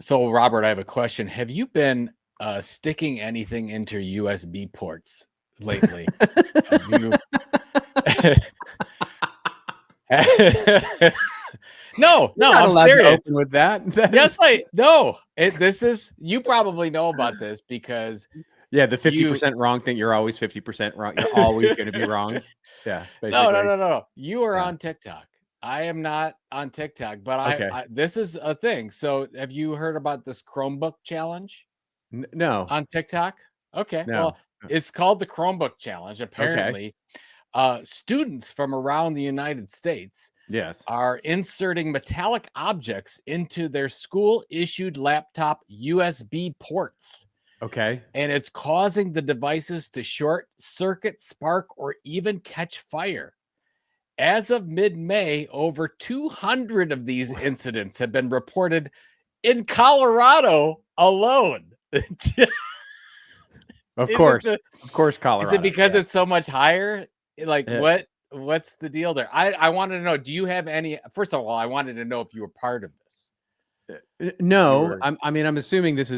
So, Robert, I have a question. Have you been sticking anything into USB ports lately? Have you? No, You're no, not I'm allowed to serious. open with that. Yes, no. This is you probably know about this because Yeah, the you 50% wrong thing. You're always 50% wrong. You're always going to be wrong. Yeah, No, no, basically. no, no, no. You are Yeah. on TikTok. I am not on TikTok, but Okay. this is a thing. So, have you heard about this Chromebook challenge No. on TikTok? Okay, No. well, it's called the Chromebook challenge. Okay. Apparently, students from around the United States Yes. are inserting metallic objects into their school issued laptop USB ports, Okay. and it's causing the devices to short circuit, spark, or even catch fire. As of mid-May, over 200 of these incidents have been reported in Colorado alone. Of Is it course. Of course, is it Colorado. because Yeah. it's so much higher? Like, Yeah. what's the deal there? I wanted to know, do you have any first of all, I wanted to know if you were part of this. If you No, were I'm assuming these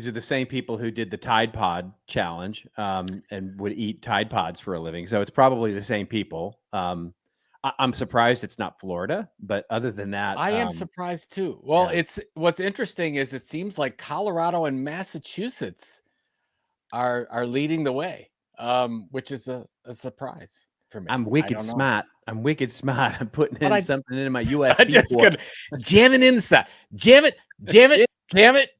are the same people who did the Tide Pod challenge, and would eat Tide Pods for a living. So it's probably the same people. I'm surprised it's not Florida, but other than that, I am surprised too. Well, yeah. what's interesting is it seems like Colorado and Massachusetts are leading the way, which is a surprise for me. I'm I wicked don't know. smart. I'm wicked smart. I'm putting But in something in my I USB just port. could jam it inside. Jam it, jam it, jam it.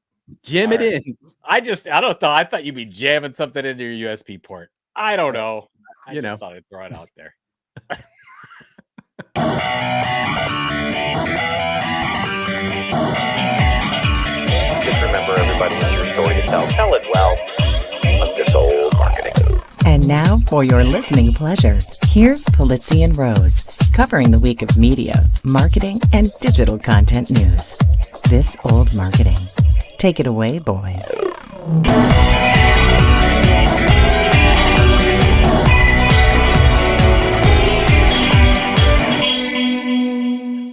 Jam All it right. in. I don't know. I thought you'd be jamming something into your USB port. I don't know. I You just know. thought I'd throw it out there. Just remember, everybody has a story to tell. Tell it well. Of this old marketing. And now, for your listening pleasure, here's Polizzi and Rose, covering the week of media, marketing, and digital content news. This old marketing. Take it away, boys.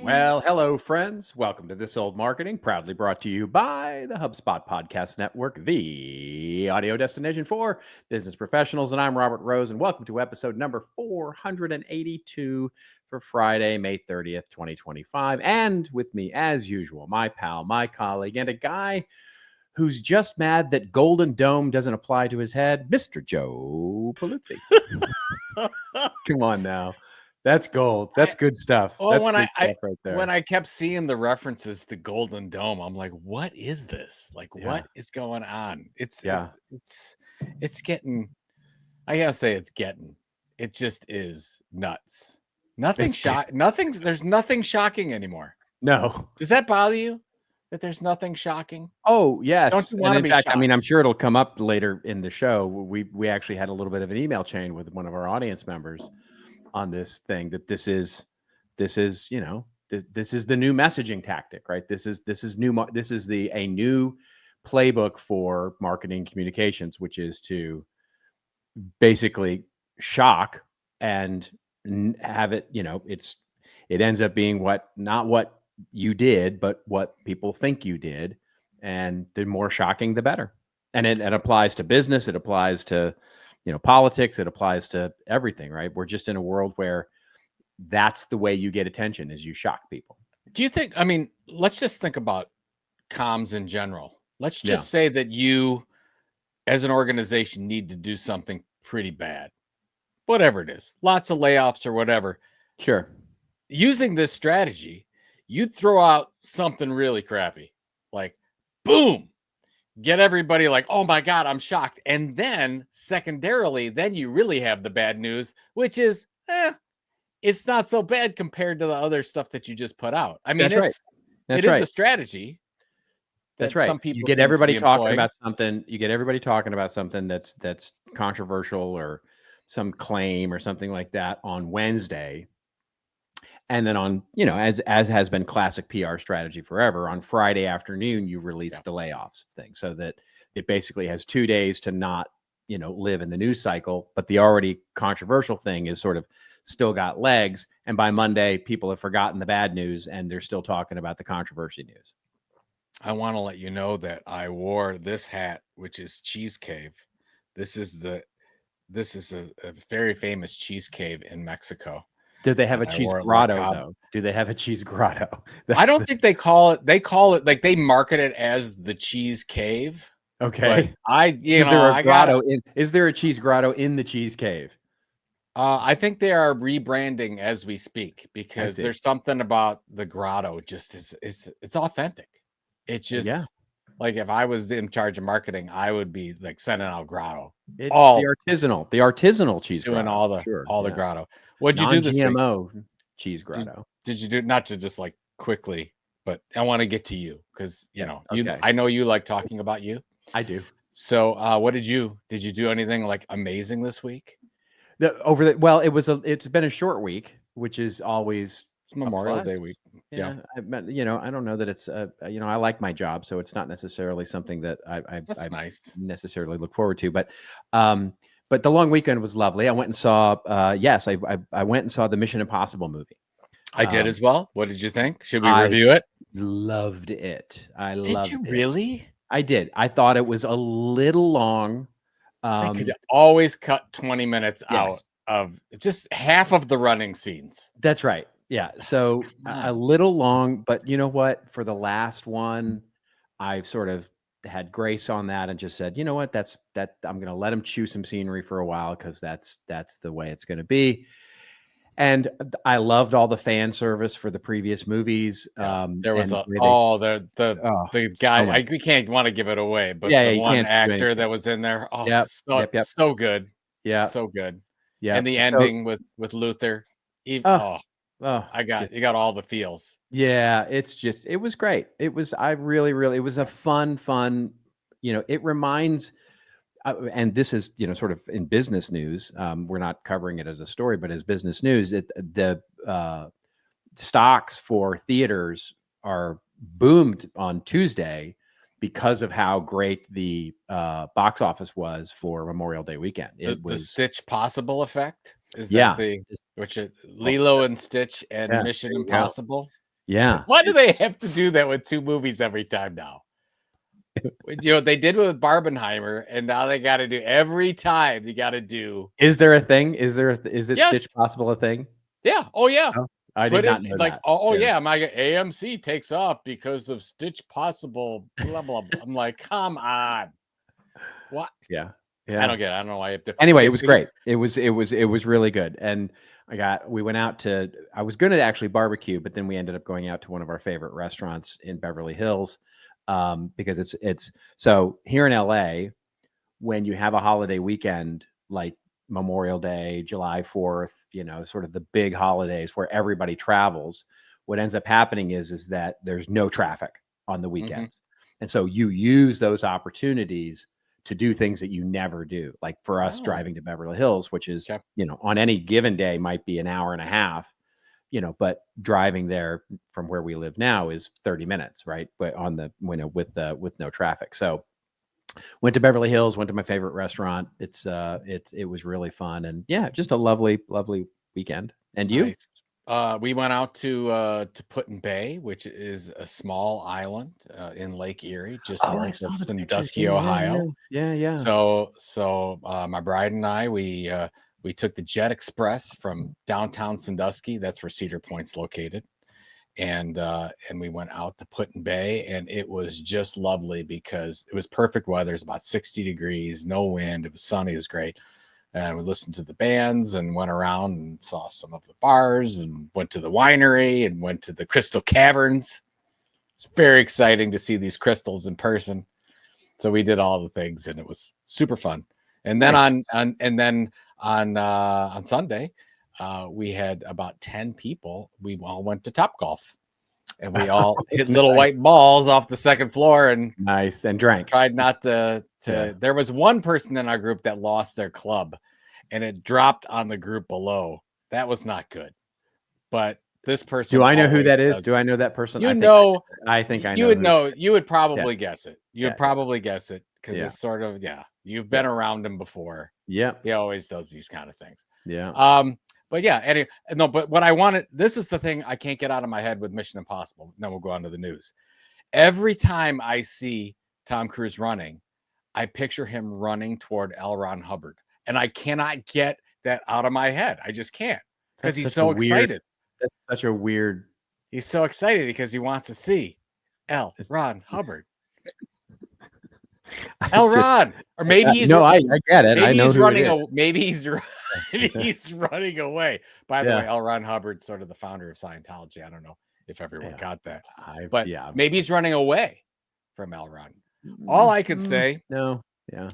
Well, hello, friends. Welcome to This Old Marketing, proudly brought to you by the HubSpot Podcast Network, the audio destination for business professionals. And I'm Robert Rose, and welcome to episode number 482 for Friday, May 30th, 2025. And with me, as usual, my pal, my colleague, and a guy who's just mad that Golden Dome doesn't apply to his head, Mr. Joe Polizzi. Come on now. That's gold. That's good stuff. Well, That's when good stuff right there. when I kept seeing the references to Golden Dome, I'm like, what is this? Like, what is going on? It's getting. I gotta say, it just is nuts. There's nothing shocking anymore. No. Does that bother you? That there's nothing shocking? Oh, yes. Don't you want to be fact, shocked? I mean, I'm sure it'll come up later in the show. We actually had a little bit of an email chain with one of our audience members on this thing that this is this is the new messaging tactic, right? This is a new playbook for marketing communications, which is to basically shock and have it, it ends up being not what you did, but what people think you did. And the more shocking, the better. And it applies to business. It applies to, politics. It applies to everything, right? We're just in a world where that's the way you get attention, is you shock people. Do you think, I mean, let's just think about comms in general. Let's just say that you, as an organization, need to do something pretty bad, whatever it is, lots of layoffs or whatever. Sure. Using this strategy, you'd throw out something really crappy, like, boom, get everybody like, oh my God, I'm shocked. And then secondarily, then you really have the bad news, which is, it's not so bad compared to the other stuff that you just put out. I mean, That's right. It is a strategy. That's right. Some people You get seem to everybody be talking employing. about something. You get everybody talking about something that's controversial or some claim or something like that on Wednesday. And then on, as has been classic PR strategy forever, on Friday afternoon, you release the layoffs thing, so that it basically has 2 days to not, live in the news cycle. But the already controversial thing is sort of still got legs. And by Monday, people have forgotten the bad news and they're still talking about the controversy news. I want to let you know that I wore this hat, which is Cheese Cave. This is a very famous cheese cave in Mexico. Do they have And a I cheese wore it like grotto Cava. though? Do they have a cheese grotto? I don't think they call it. They call it like they market it as the Cheese Cave. But Okay. you know, I got it. Is there a cheese grotto in the cheese cave? I think they are rebranding as we speak because see. there's something about the grotto. Just it's authentic. It's just Yeah. like if I was in charge of marketing, I would be like sending out grotto. It's all the artisanal cheese doing grotto. all the Yeah. grotto. What'd you do this week? Non-GMO cheese grotto. Did you do not to just like quickly, but I want to get to you because you know okay. I know you like talking about you. I do. So what did you do anything like amazing this week? It's been a short week, which is always It's Memorial Day plus. week. Yeah, I don't know that it's I like my job, so it's not necessarily something that I nice. necessarily look forward to. But the long weekend was lovely. I went and saw I went and saw the Mission Impossible movie. I did as well. What did you think? Should we I review it? Loved it. Did you really? I did. I thought it was a little long. They could always cut 20 minutes out of just half of the running scenes. That's right. Yeah. So a little long, but you know what? For the last one, I've sort of had grace on that and just said, you know what? I'm going to let him chew some scenery for a while because that's the way it's going to be. And I loved all the fan service for the previous movies. There was the guy. We can't want to give it away, but the one actor that was in there, so good. Yeah, so good. Yeah, and the ending with Luther. You got all the feels. Yeah, it was great. It was it was a fun. It reminds. And this is, sort of in business news. We're not covering it as a story, but as business news, the stocks for theaters are boomed on Tuesday because of how great the box office was for Memorial Day weekend. It was the Stitch Possible effect. Is that Lilo and Stitch and Mission Impossible? Yeah. Why do they have to do that with two movies every time now? They did it with Barbenheimer, and now they got to do every time. You got to do. Is there a thing? Is it Stitch Possible a thing? Yeah. Oh yeah. Oh, I did not know that. My AMC takes off because of Stitch Possible. Blah blah blah. I'm like, come on. What? Yeah. I don't get it. I don't know why I have to. Anyway, it was great. It was really good. And we went out I was going to actually barbecue, but then we ended up going out to one of our favorite restaurants in Beverly Hills. Because it's so here in LA, when you have a holiday weekend like Memorial Day, July 4th, sort of the big holidays where everybody travels, what ends up happening is that there's no traffic on the weekends. And so you use those opportunities to do things that you never do. Like for us driving to Beverly Hills, which is, on any given day might be an hour and a half, but driving there from where we live now is 30 minutes, right? But with no traffic. So went to Beverly Hills, went to my favorite restaurant. It was really fun. And just a lovely, lovely weekend. And you? We went out to Put-in-Bay, which is a small island in Lake Erie, just north of Sandusky, Ohio. Yeah. So my bride and I, we took the Jet Express from downtown Sandusky. That's where Cedar Point's located. And we went out to Put-in-Bay, and it was just lovely because it was perfect weather. It's about 60 degrees, no wind. It was sunny. It was great. And we listened to the bands and went around and saw some of the bars and went to the winery and went to the Crystal Caverns. It's very exciting to see these crystals in person. So we did all the things, and it was super fun. And then on Sunday, we had about 10 people. We all went to Topgolf, and we all hit little white balls off the second floor and nice and drank. Tried not to. There was one person in our group that lost their club, and it dropped on the group below. That was not good. But this person. Do I know who that is? Do I know that person? I think I know. You would know. You would probably guess it. You would probably guess it because it's sort of You've been around him before. Yeah. He always does these kind of things. Yeah. But anyway, no, but what I wanted, this is the thing I can't get out of my head with Mission Impossible. Then we'll go on to the news. Every time I see Tom Cruise running, I picture him running toward L. Ron Hubbard, and I cannot get that out of my head. I just can't, because That's he's such a so weird- excited. That's such a weird. He's so excited because he wants to see L. Ron Hubbard. L. Ron, or maybe he's no, I get it. maybe I know he's who running. it is. Maybe he's running away. By the Yeah. way, L. Ron Hubbard's sort of the founder of Scientology. I don't know if everyone Yeah. got that, I- but yeah. maybe he's running away from L. Ron. All I could say No, yeah.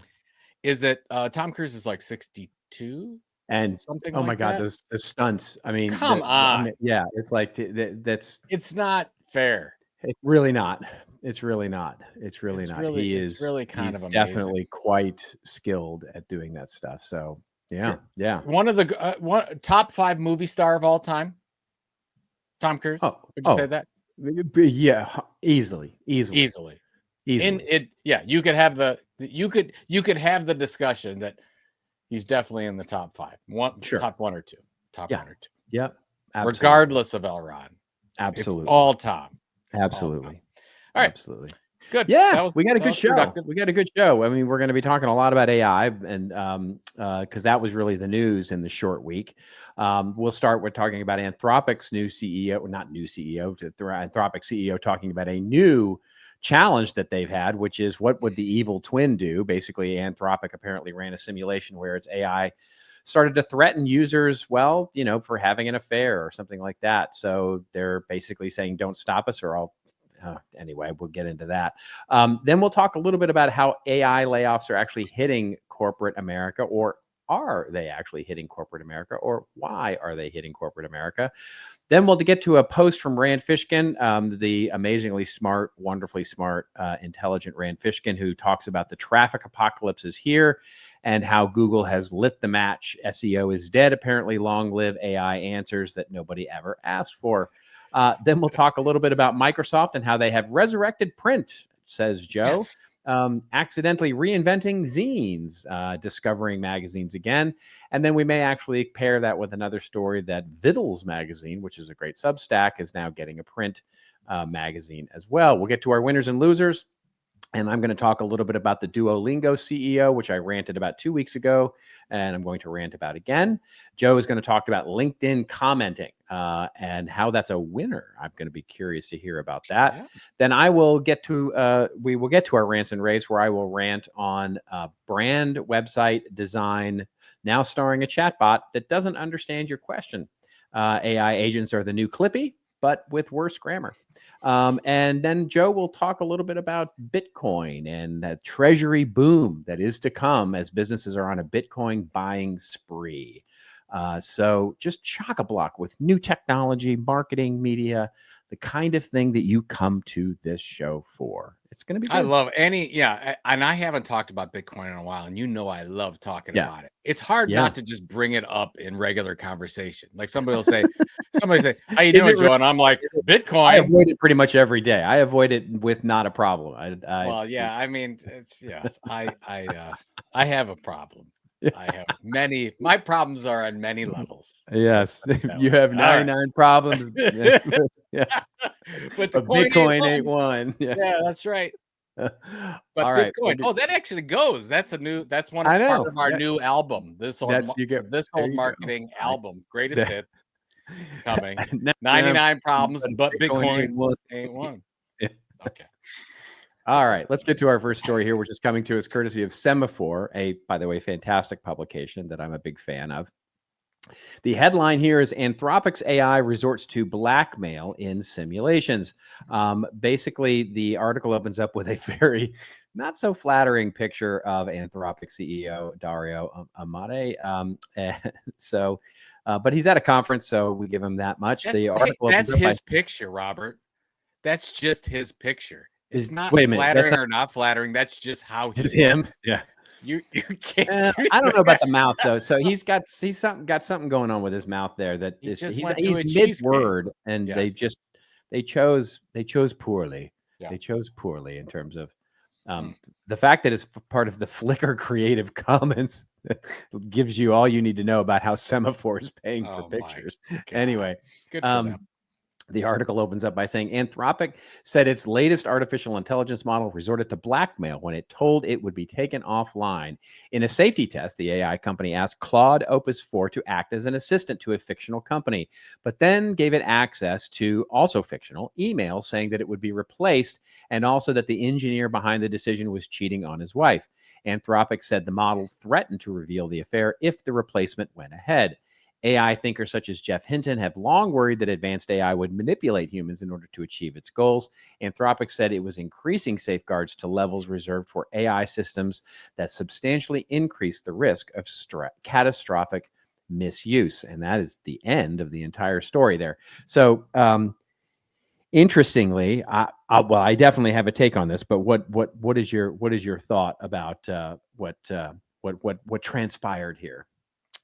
is that Tom Cruise is like 62, And something oh like my God, that. those the stunts. I mean, Come I mean, on. yeah, it's like that's It's not fair. it's really not. It's really not. It's really It's not. really- He it's is really kind he's of amazing. definitely quite skilled at doing that stuff. So yeah, Sure. yeah. One of the top 5 movie star of all time. Tom Cruise. Oh, Would you say that? Yeah, easily. Easily. In it, yeah, you could have the discussion that he's definitely in the top 5. Sure. Top 1 or 2. Top Yeah. 1 or 2. Yep. Absolutely. Regardless of L. Ron. Absolutely. It's all Tom. Absolutely. All right. Absolutely. Good. Yeah, we got a that good was show. productive. We got a good show. I mean, we're going to be talking a lot about AI, and because that was really the news in the short week. We'll start with talking about Anthropic's new CEO, not new CEO, Anthropic CEO talking about a new challenge that they've had, which is what would the evil twin do? Basically, Anthropic apparently ran a simulation where its AI started to threaten users, well, for having an affair or something like that. So they're basically saying, don't stop us or I'll anyway, we'll get into that. Then we'll talk a little bit about how AI layoffs are actually hitting corporate America, or are they actually hitting corporate America, or why are they hitting corporate America? Then we'll get to a post from Rand Fishkin, the amazingly smart, wonderfully smart, intelligent Rand Fishkin, who talks about the traffic apocalypse is here and how Google has lit the match. SEO is dead. Apparently, long live AI answers that nobody ever asked for. Then we'll talk a little bit about Microsoft and how they have resurrected print, says Joe. Yes. Accidentally reinventing zines, discovering magazines again. And then we may actually pair that with another story that Vittles magazine, which is a great Substack, is now getting a print magazine as well. We'll get to our winners and losers. And I'm going to talk a little bit about the Duolingo CEO, which I ranted about 2 weeks ago, and I'm going to rant about again. Joe is going to talk about LinkedIn commenting and how that's a winner. I'm going to be curious to hear about that. Yeah. Then I will get to we will get to our rants and raves, where I will rant on brand website design, now starring a chatbot that doesn't understand your question. AI agents are the new Clippy, but with worse grammar. And then Joe will talk a little bit about Bitcoin and that treasury boom that is to come as businesses are on a Bitcoin buying spree. So just chock-a-block with new technology, marketing, media, the kind of thing that you come to this show for. It's going to be good. I love and I haven't talked about Bitcoin in a while, and I love talking about it. It's hard not to just bring it up in regular conversation. Like somebody say, how you doing, Joe? And I'm like, Bitcoin. I avoid it pretty much every day. I avoid it with not a problem. I mean, it's yes. I have a problem. I have many. My problems are on many levels. Yes, you have 99 problems. Yeah, but the Bitcoin ain't one. Yeah, that's right. But all right. Bitcoin. That actually goes. That's one part of our new album. This old marketing album, greatest hits coming. 99 problems, but Bitcoin ain't one. Yeah. Okay. All right, let's get to our first story here, which is coming to us courtesy of Semaphore, by the way, fantastic publication that I'm a big fan of. The headline here is Anthropic's AI resorts to blackmail in simulations. Basically, the article opens up with a very not so flattering picture of Anthropic CEO Dario Amodei. But he's at a conference, so we give him that much. That's his picture, Robert. That's just his picture. It's not flattering or not flattering. That's just how he's him. Yeah. You can't. I don't know about the mouth though. So he's got something going on with his mouth there that he's mid-word, and they chose poorly. Yeah. They chose poorly in terms of the fact that it's part of the Flickr Creative Commons gives you all you need to know about how Semaphore is paying for pictures. Anyway, good for them. The article opens up by saying Anthropic said its latest artificial intelligence model resorted to blackmail when it told it would be taken offline. In a safety test, the AI company asked Claude Opus 4 to act as an assistant to a fictional company, but then gave it access to also fictional emails saying that it would be replaced and also that the engineer behind the decision was cheating on his wife. Anthropic said the model threatened to reveal the affair if the replacement went ahead. AI thinkers such as Jeff Hinton have long worried that advanced AI would manipulate humans in order to achieve its goals. Anthropic said it was increasing safeguards to levels reserved for AI systems that substantially increase the risk of catastrophic misuse. And that is the end of the entire story there. So, interestingly, I definitely have a take on this. But what is your thought about what transpired here?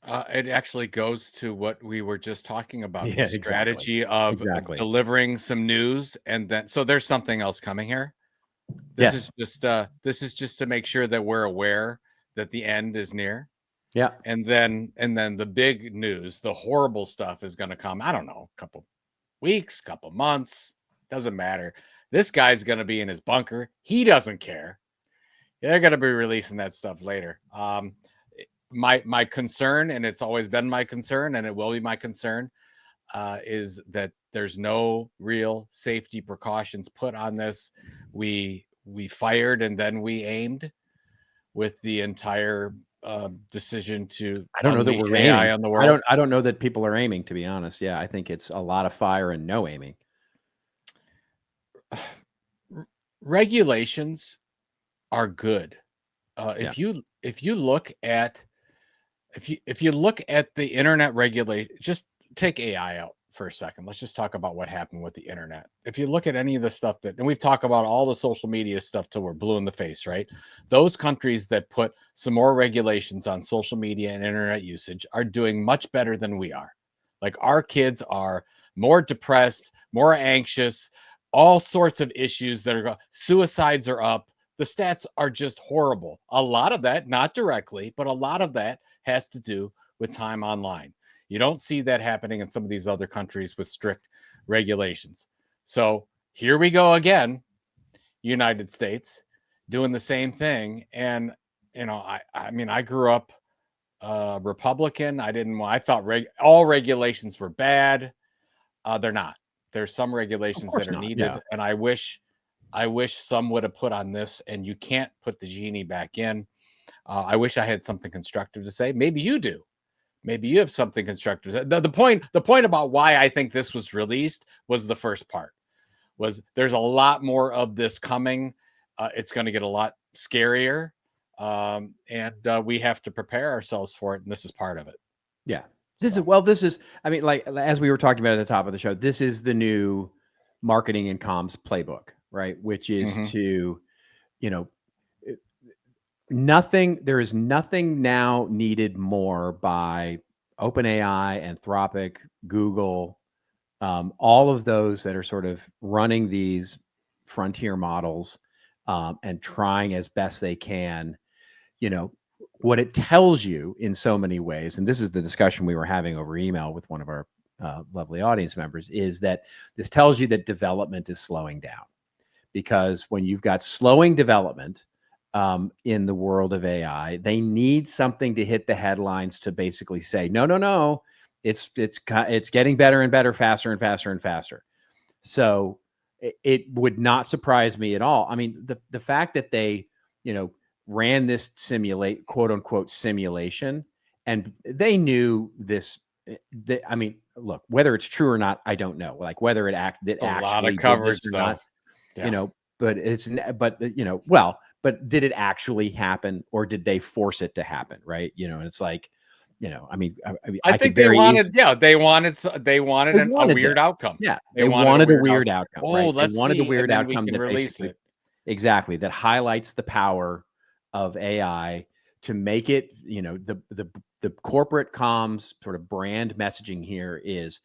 It actually goes to what we were just talking about, Yeah, the strategy of exactly. delivering some news, and then so there's something else coming here. Yes. This is just to make sure that we're aware that the end is near. Yeah. And then the big news, the horrible stuff is going to come. I don't know, a couple weeks, couple months, doesn't matter. This guy's going to be in his bunker. He doesn't care. They're going to be releasing that stuff later. My concern, and it's always been my concern, and it will be my concern, is that there's no real safety precautions put on this. We fired and then we aimed with the entire decision to I don't know that unleash we're AI aiming. on the world. I don't know that people are aiming, to be honest. Yeah, I think it's a lot of fire and no aiming. Regulations are good. If you look at the internet regulation, just take AI out for a second. Let's just talk about what happened with the internet. If you look at any of the stuff and we've talked about all the social media stuff till we're blue in the face, right? Those countries that put some more regulations on social media and internet usage are doing much better than we are. Like, our kids are more depressed, more anxious, all sorts of issues that are suicides are up. The stats are just horrible. A lot of that, not directly, but a lot of that has to do with time online. You don't see that happening in some of these other countries with strict regulations. So here we go again, United States, doing the same thing. And, I mean, I grew up Republican. I thought all regulations were bad. They're not. There's some regulations that are needed. Yeah. And I wish some would have put on this, and you can't put the genie back in. I wish I had something constructive to say. Maybe you do. Maybe you have something constructive. The point about why I think this was released was the first part. Was there's a lot more of this coming. It's going to get a lot scarier, and we have to prepare ourselves for it. And this is part of it. Yeah. This is. I mean, like, as we were talking about at the top of the show, this is the new marketing and comms playbook, right? Which is to, there is nothing now needed more by OpenAI, Anthropic, Google, all of those that are sort of running these frontier models and trying as best they can, what it tells you in so many ways, and this is the discussion we were having over email with one of our lovely audience members, is that this tells you that development is slowing down. Because when you've got slowing development in the world of AI, they need something to hit the headlines to basically say, no, it's getting better and better, faster and faster and faster. So it would not surprise me at all. I mean, the fact that they, ran this quote unquote simulation, and they knew this. I mean, look, whether it's true or not, I don't know. Like, whether it actually a lot of coverage did this or though. not. Yeah. But did it actually happen, or did they force it to happen? Right. And it's like, I think they wanted a weird outcome. Yeah. They wanted a weird outcome. Oh, right? Let's they wanted see, a weird and then outcome we can that release it. Exactly. That highlights the power of AI to make it, the corporate comms sort of brand messaging here is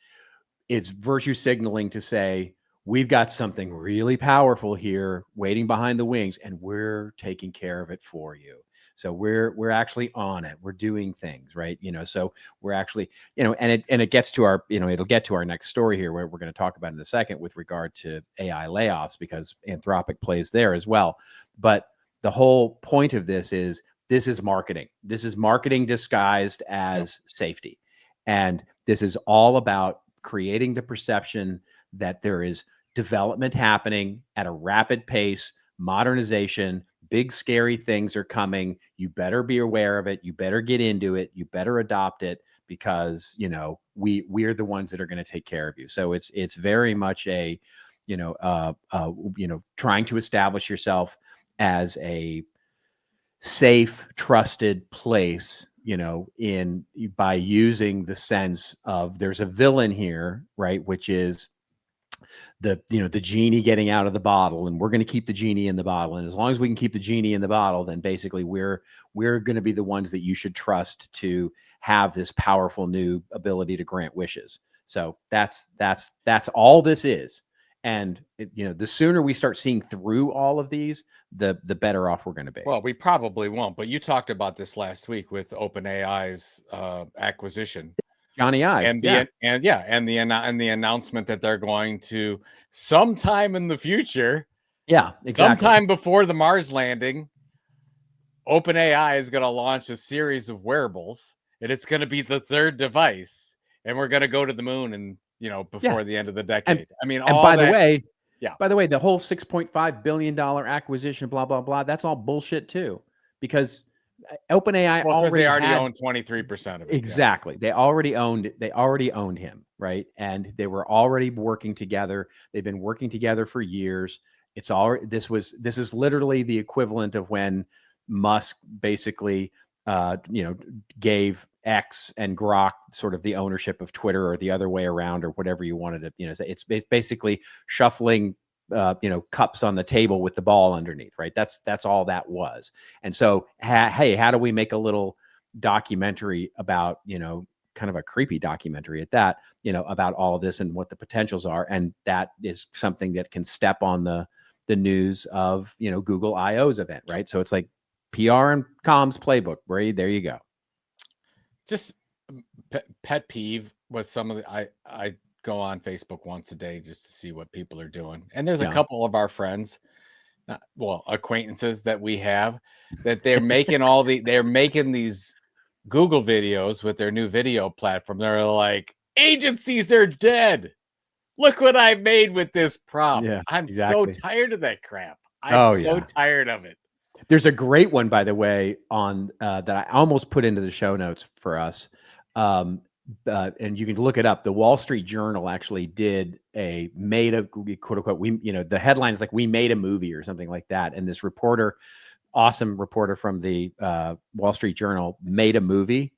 virtue signaling to say, we've got something really powerful here waiting behind the wings, and we're taking care of it for you. So we're actually on it. We're doing things, right? So we're actually, and it gets to our, it'll get to our next story here, where we're going to talk about in a second with regard to AI layoffs, because Anthropic plays there as well. But the whole point of this is marketing. This is marketing disguised as safety. And this is all about creating the perception that there is development happening at a rapid pace, modernization, big scary things are coming. You better be aware of it. You better get into it. You better adopt it, because we're the ones that are going to take care of you. So it's very much a trying to establish yourself as a safe, trusted place, by using the sense of there's a villain here, right? Which is the genie getting out of the bottle, and we're going to keep the genie in the bottle. And as long as we can keep the genie in the bottle, then basically we're going to be the ones that you should trust to have this powerful new ability to grant wishes. So that's all this is. And the sooner we start seeing through all of these, the better off we're going to be. Well, we probably won't, but you talked about this last week with OpenAI's acquisition. Johnny Ive, and the announcement that they're going to, sometime in the future, exactly, sometime before the Mars landing, OpenAI is going to launch a series of wearables, and it's going to be the third device, and we're going to go to the moon, and before the end of the decade. And by the way, the whole $6.5 billion acquisition, blah blah blah, that's all bullshit too, because OpenAI already owned 23% of it. Exactly. They already owned him, right? And they were already working together. They've been working together for years. This is literally the equivalent of when Musk basically gave X and Grok sort of the ownership of Twitter, or the other way around, or whatever you wanted to, say. It's basically shuffling cups on the table with the ball underneath, right? That's all that was. And so, hey, how do we make a little documentary about, kind of a creepy documentary at that, about all of this and what the potentials are. And that is something that can step on the news of, Google I/O's event, right? So it's like PR and comms playbook, right? There you go. Just pet peeve was some of the, I go on Facebook once a day just to see what people are doing. And there's a couple of our friends, acquaintances that we have, that they're making they're making these Google videos with their new video platform. They're like, agencies are dead. Look what I made with this prompt. Yeah, I'm so tired of that crap. Tired of it. There's a great one, by the way, on that I almost put into the show notes for us. And you can look it up. The Wall Street Journal actually did made a quote unquote, the headline is like, we made a movie or something like that. And this awesome reporter from the Wall Street Journal made a movie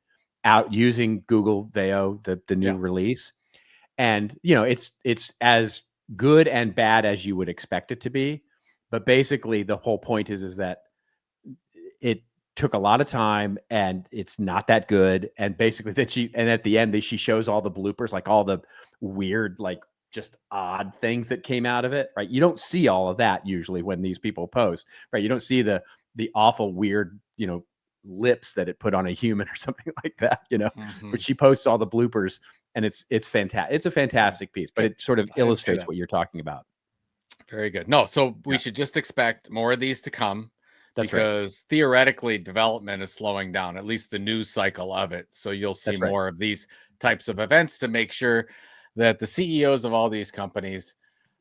out using Google Veo, the new release. And, it's as good and bad as you would expect it to be. But basically the whole point is that it took a lot of time and it's not that good. And basically at the end, she shows all the bloopers, like all the weird, like just odd things that came out of it, right? You don't see all of that usually when these people post, right? You don't see the awful weird, lips that it put on a human or something like that, but she posts all the bloopers, and it's fantastic. It's a fantastic piece, but it sort of illustrates what you're talking about. Very good. No, so we should just expect more of these to come. That's because theoretically development is slowing down, at least the news cycle of it. So you'll see more of these types of events to make sure that the CEOs of all these companies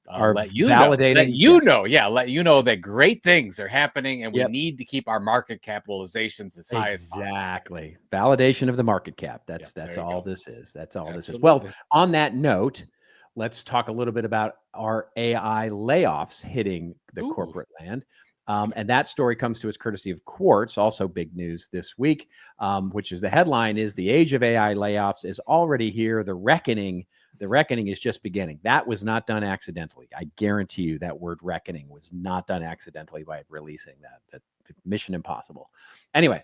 are let you validating. Let you know that great things are happening, and we need to keep our market capitalizations as high as possible. Exactly. Validation of the market cap. That's all this is. That's all this is. Well, on that note, let's talk a little bit about our AI layoffs hitting the corporate land. And that story comes to us courtesy of Quartz, also big news this week, which is the headline is the age of AI layoffs is already here. The reckoning is just beginning. That was not done accidentally. I guarantee you that word reckoning was not done accidentally by releasing that mission impossible. Anyway,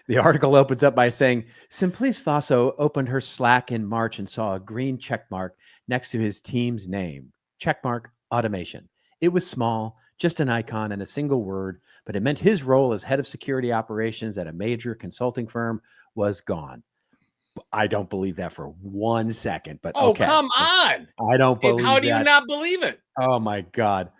the article opens up by saying, Simplice Faso opened her Slack in March and saw a green check mark next to his team's name. checkmark, automation. It was small, just an icon and a single word, but it meant his role as head of security operations at a major consulting firm was gone. I don't believe that for 1 second, but Oh, okay. come on. I don't believe How do you that. not believe it? Oh my God.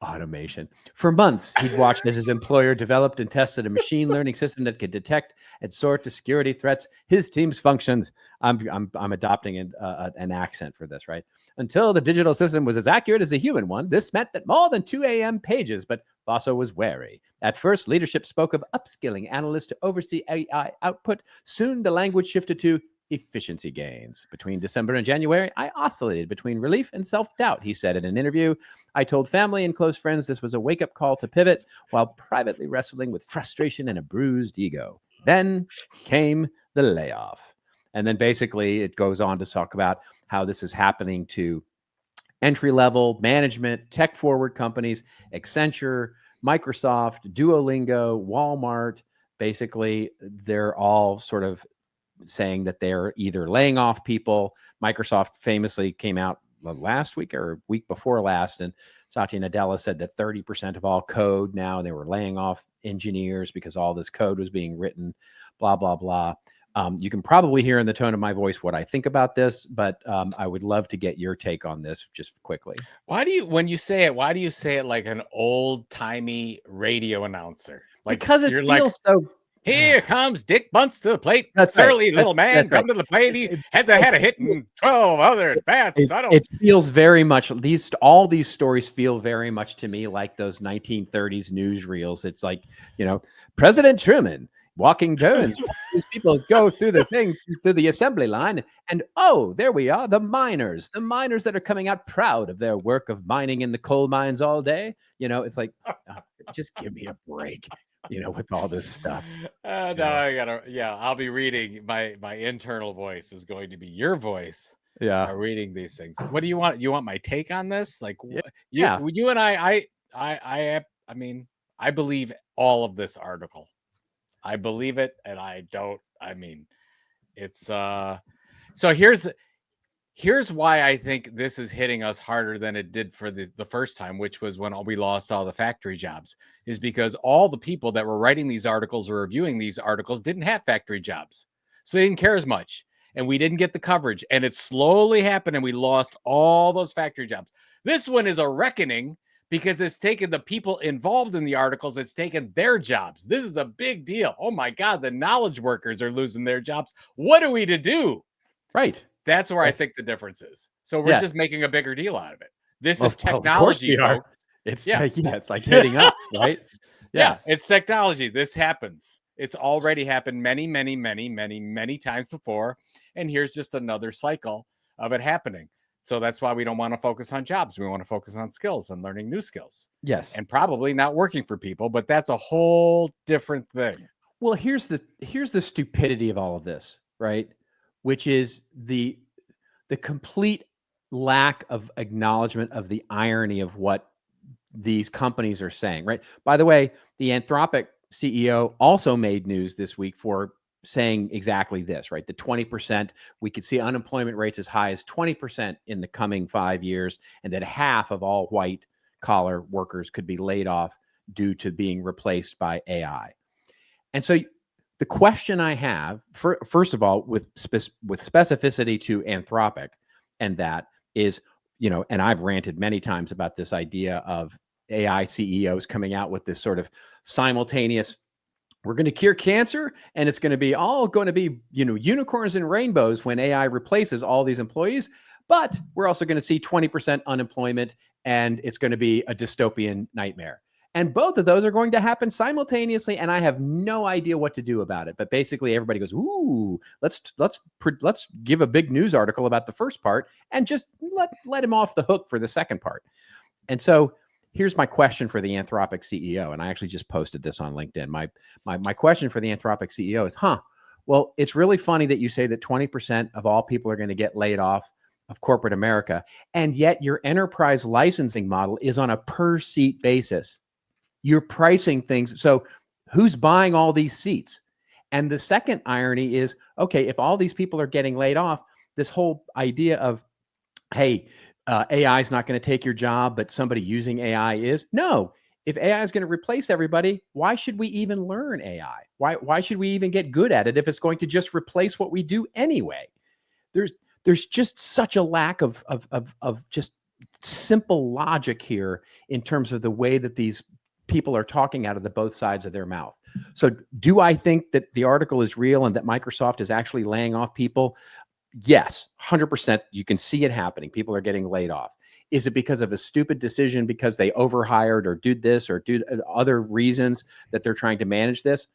Automation. For months, he'd watched as his employer developed and tested a machine learning system that could detect and sort the security threats his team's functions. I'm adopting an accent for this, right? Until the digital system was as accurate as the human one, this meant that more than 2 a.m. pages, but Fosso was wary. At first, leadership spoke of upskilling analysts to oversee AI output. Soon, the language shifted to efficiency gains. Between December and January, I oscillated between relief and self-doubt, he said in an interview. I told family and close friends this was a wake-up call to pivot while privately wrestling with frustration and a bruised ego. Then came the layoff. And then basically it goes on to talk about how this is happening to entry-level management, tech-forward companies, Accenture, Microsoft, Duolingo, Walmart. Basically, they're all sort of saying that they're either laying off people. Microsoft famously came out last week or week before last, and Satya Nadella said that 30% of all code now, they were laying off engineers because all this code was being written, blah, blah, blah. You can probably hear in the tone of my voice what I think about this, but I would love to get your take on this just quickly. Why do you, when you say it, why do you say it like an old-timey radio announcer? Like, because it you're feels like, so... here comes Dick Bunce to the plate. That's right. Surly little man, That's come right. to the plate. He has had a hit and 12 other at bats. It feels very much, all these stories feel very much to me like those 1930s newsreels. It's like, President Truman walking down, these people go through the thing, through the assembly line, and oh, there we are, the miners that are coming out proud of their work of mining in the coal mines all day. It's like, just give me a break. With all this stuff. I'll be reading. My internal voice is going to be your voice. Yeah. Reading these things. What do you want? You want my take on this? Like, yeah. You and I mean, I believe all of this article. I believe it, and I don't. I mean, it's so here's why I think this is hitting us harder than it did for the first time, which was when we lost all the factory jobs, is because all the people that were writing these articles or reviewing these articles didn't have factory jobs. So they didn't care as much. And we didn't get the coverage. And it slowly happened, and we lost all those factory jobs. This one is a reckoning because it's taken the people involved in the articles, it's taken their jobs. This is a big deal. Oh my God, the knowledge workers are losing their jobs. What are we to do? Right. That's where I think the difference is. So we're just making a bigger deal out of it. This is technology, folks. It's it's like hitting us, right? Yes, it's technology. This happens. It's already happened many, many, many, many, many times before. And here's just another cycle of it happening. So that's why we don't want to focus on jobs. We want to focus on skills and learning new skills. Yes. And probably not working for people, but that's a whole different thing. Well, here's the stupidity of all of this, right? Which is the complete lack of acknowledgement of the irony of what these companies are saying, right? By the way, the Anthropic CEO also made news this week for saying exactly this, right? The 20%, we could see unemployment rates as high as 20% in the coming 5 years, and that half of all white collar workers could be laid off due to being replaced by AI. And so the question I have, first of all, with specificity to Anthropic, and that is, and I've ranted many times about this idea of AI CEOs coming out with this sort of simultaneous, we're going to cure cancer, and it's going to be unicorns and rainbows when AI replaces all these employees. But we're also going to see 20% unemployment, and it's going to be a dystopian nightmare. And both of those are going to happen simultaneously, and I have no idea what to do about it. But basically, everybody goes, "Ooh, let's give a big news article about the first part, and just let him off the hook for the second part." And so, here's my question for the Anthropic CEO, and I actually just posted this on LinkedIn. My question for the Anthropic CEO is, well, it's really funny that you say that 20% of all people are going to get laid off of corporate America, and yet your enterprise licensing model is on a per seat basis. You're pricing things. So who's buying all these seats? And the second irony is, okay, if all these people are getting laid off, this whole idea of, hey, AI is not going to take your job, but somebody using AI is. No, if AI is going to replace everybody, why should we even learn AI? Why should we even get good at it if it's going to just replace what we do anyway? There's just such a lack of just simple logic here in terms of the way that these people are talking out of the both sides of their mouth. So do I think that the article is real and that Microsoft is actually laying off people? Yes, 100%. You can see it happening. People are getting laid off. Is it because of a stupid decision because they overhired or did this or do other reasons that they're trying to manage this?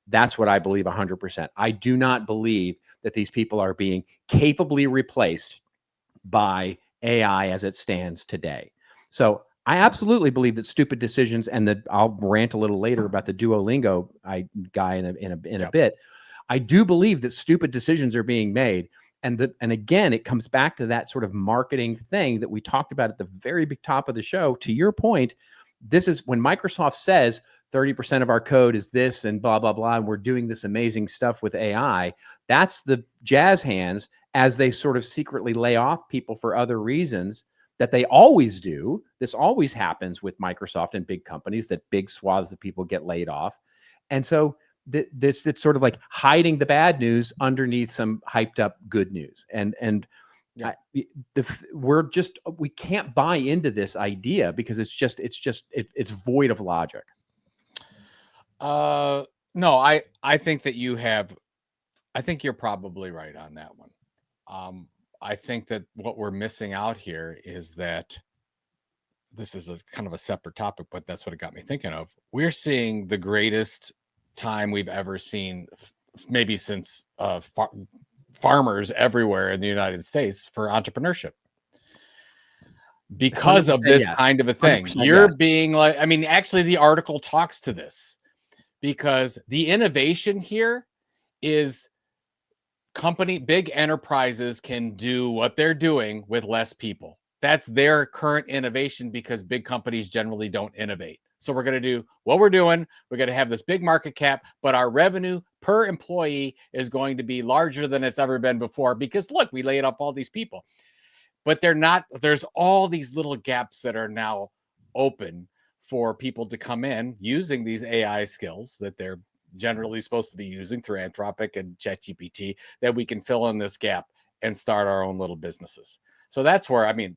That's what I believe 100%. I do not believe that these people are being capably replaced by AI as it stands today. So I absolutely believe that stupid decisions, and I'll rant a little later about the Duolingo guy in a bit. I do believe that stupid decisions are being made. And again, it comes back to that sort of marketing thing that we talked about at the very big top of the show. To your point, this is when Microsoft says 30% of our code is this and blah, blah, blah, and we're doing this amazing stuff with AI. That's the jazz hands as they sort of secretly lay off people for other reasons that they always do. This always happens with Microsoft and big companies, that big swaths of people get laid off. And so it's sort of like hiding the bad news underneath some hyped up good news. We can't buy into this idea because it's void of logic. No, I think that I think you're probably right on that one. I think that what we're missing out here is that this is a kind of a separate topic, but that's what it got me thinking of. We're seeing the greatest time we've ever seen, maybe since farmers everywhere in the United States, for entrepreneurship. Because of this kind of a thing. You're being like, I mean, actually the article talks to this, because the innovation here is big enterprises can do what they're doing with less people. That's their current innovation, because big companies generally don't innovate. So we're going to do what we're doing. We're going to have this big market cap, but our revenue per employee is going to be larger than it's ever been before, because look, we laid off all these people. But they're not, there's all these little gaps that are now open for people to come in using these AI skills that they're generally supposed to be using through Anthropic and ChatGPT, that we can fill in this gap and start our own little businesses. So that's where, I mean,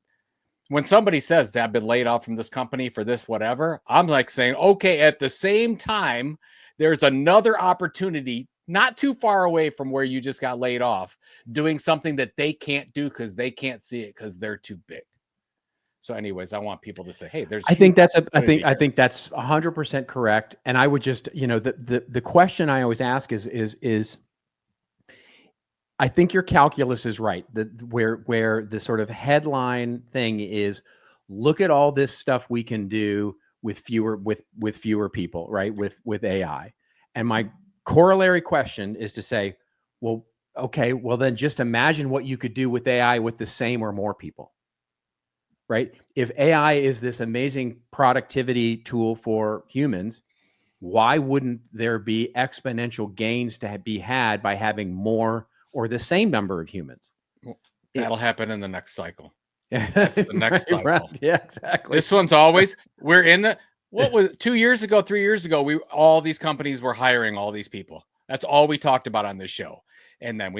when somebody says that I've been laid off from this company for this, whatever, I'm like saying, okay, at the same time, there's another opportunity not too far away from where you just got laid off, doing something that they can't do because they can't see it because they're too big. So anyways, I want people to say, hey, I think that's 100% correct. And I would just, the question I always ask is I think your calculus is right. Where the sort of headline thing is, look at all this stuff we can do with fewer people, right? With AI. And my corollary question is to say, well, okay, well then just imagine what you could do with AI with the same or more people, right? If AI is this amazing productivity tool for humans, why wouldn't there be exponential gains to be had by having more or the same number of humans? That'll happen in the next cycle. That's the next cycle. Right. Yeah, exactly. This one's always, we're in the, what was 2 years ago, 3 years ago, all these companies were hiring all these people. That's all we talked about on this show. And then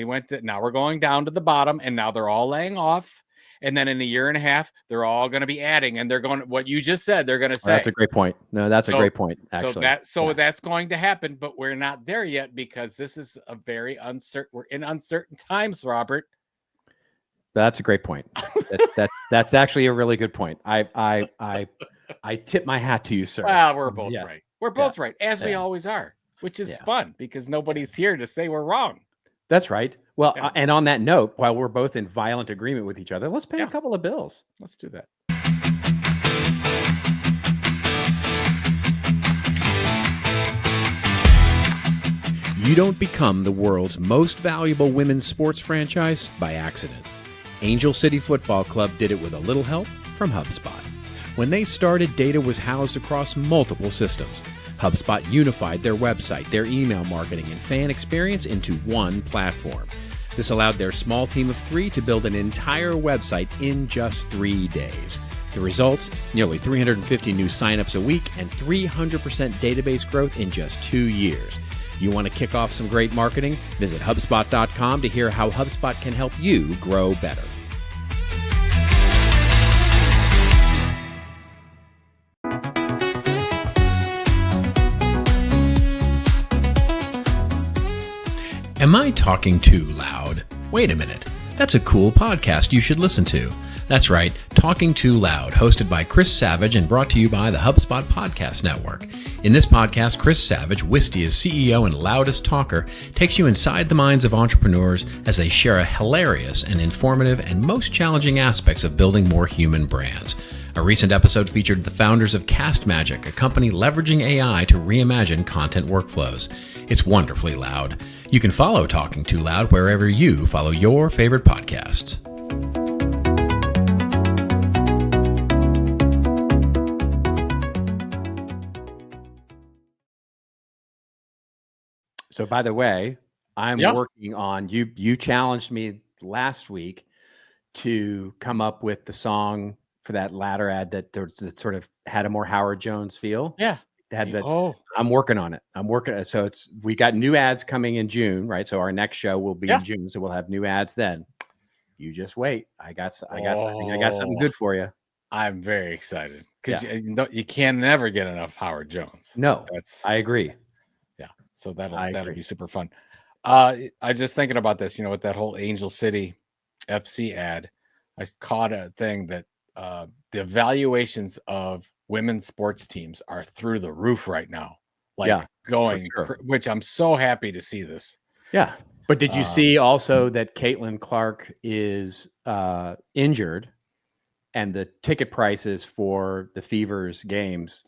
now we're going down to the bottom, and now they're all laying off. And then in a year and a half, they're all going to be adding, and they're going, what you just said, they're going to say. That's a great point. No, that's a great point, actually. That's going to happen, but we're not there yet, because this is a very uncertain, we're in uncertain times, Robert. That's a great point. That's actually a really good point. I tip my hat to you, sir. Well, we're both right. We're both right, as we always are, which is fun, because nobody's here to say we're wrong. That's right. Well, and on that note, while we're both in violent agreement with each other, let's pay a couple of bills. Let's do that. You don't become the world's most valuable women's sports franchise by accident. Angel City Football Club did it with a little help from HubSpot. When they started, data was housed across multiple systems. HubSpot unified their website, their email marketing, and fan experience into one platform. This allowed their small team of 3 to build an entire website in just 3 days. The results? Nearly 350 new signups a week and 300% database growth in just 2 years. You want to kick off some great marketing? Visit HubSpot.com to hear how HubSpot can help you grow better. Am I talking too loud? Wait a minute. That's a cool podcast you should listen to. That's right, Talking Too Loud, hosted by Chris Savage and brought to you by the HubSpot Podcast Network. In this podcast, Chris Savage, Wistia's CEO and loudest talker, takes you inside the minds of entrepreneurs as they share a hilarious and informative and most challenging aspects of building more human brands. A recent episode featured the founders of Cast Magic, a company leveraging AI to reimagine content workflows. It's wonderfully loud. You can follow Talking Too Loud wherever you follow your favorite podcasts. So by the way, I'm Yeah. working on you challenged me last week to come up with the song for that ladder ad that sort of had a more Howard Jones feel. Yeah. Had that. Oh, I'm working on it. So we got new ads coming in June, right? So our next show will be in June. So we'll have new ads then. You just wait. I think I got something good for you. I'm very excited because you can never get enough Howard Jones. No, I agree. Yeah. So that'll be super fun. I just thinking about this, with that whole Angel City FC ad, I caught a thing that the evaluations of women's sports teams are through the roof right now. Going, which I'm so happy to see this. Yeah. But did you see also that Caitlin Clark is injured and the ticket prices for the Fever's games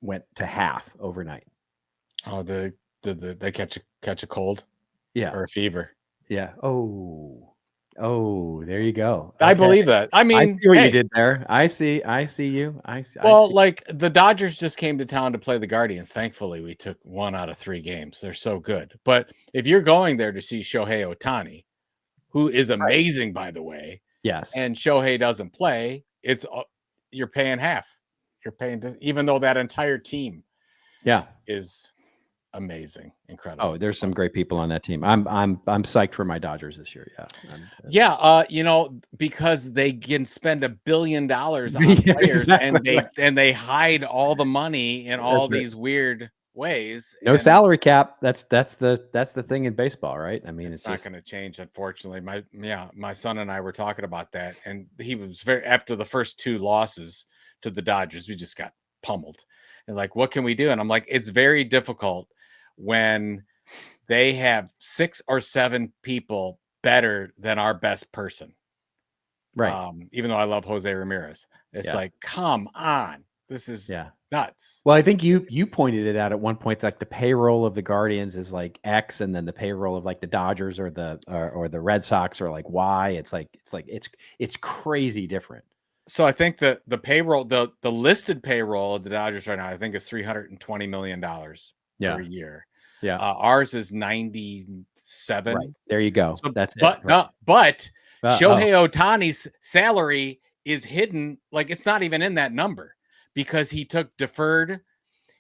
went to half overnight? Oh, did they catch a cold? Yeah. Or a fever? Yeah. Oh, there you go. I believe that. I mean, I see what you did there. I see you. Well, the Dodgers just came to town to play the Guardians. Thankfully, we took 1 out of 3 games. They're so good. But if you're going there to see Shohei Ohtani, who is amazing, by the way, yes, and Shohei doesn't play, you're paying half. You're paying, even though that entire team, is amazing, incredible. Oh, there's some great people on that team. I'm psyched for my Dodgers this year. Because they can spend $1 billion on players, exactly. and they hide all the money in all these weird ways. No salary cap. That's the thing in baseball, right? I mean, it's not going to change, unfortunately. My son and I were talking about that, and he was after the first 2 losses to the Dodgers, we just got pummeled. And what can we do? And I'm like, it's very difficult when they have 6 or 7 people better than our best person. Right. Even though I love Jose Ramirez, it's come on, this is nuts. Well, I think you pointed it out at one point, the payroll of the Guardians is X, and then the payroll of the Dodgers or the Red Sox are Y. It's crazy different. So I think that the payroll, the listed payroll of the Dodgers right now, I think is $320 million per year. Yeah. Ours is 97. Right. There you go. So, that's but, it. Right. But Shohei Ohtani's salary is hidden. It's not even in that number because he took deferred.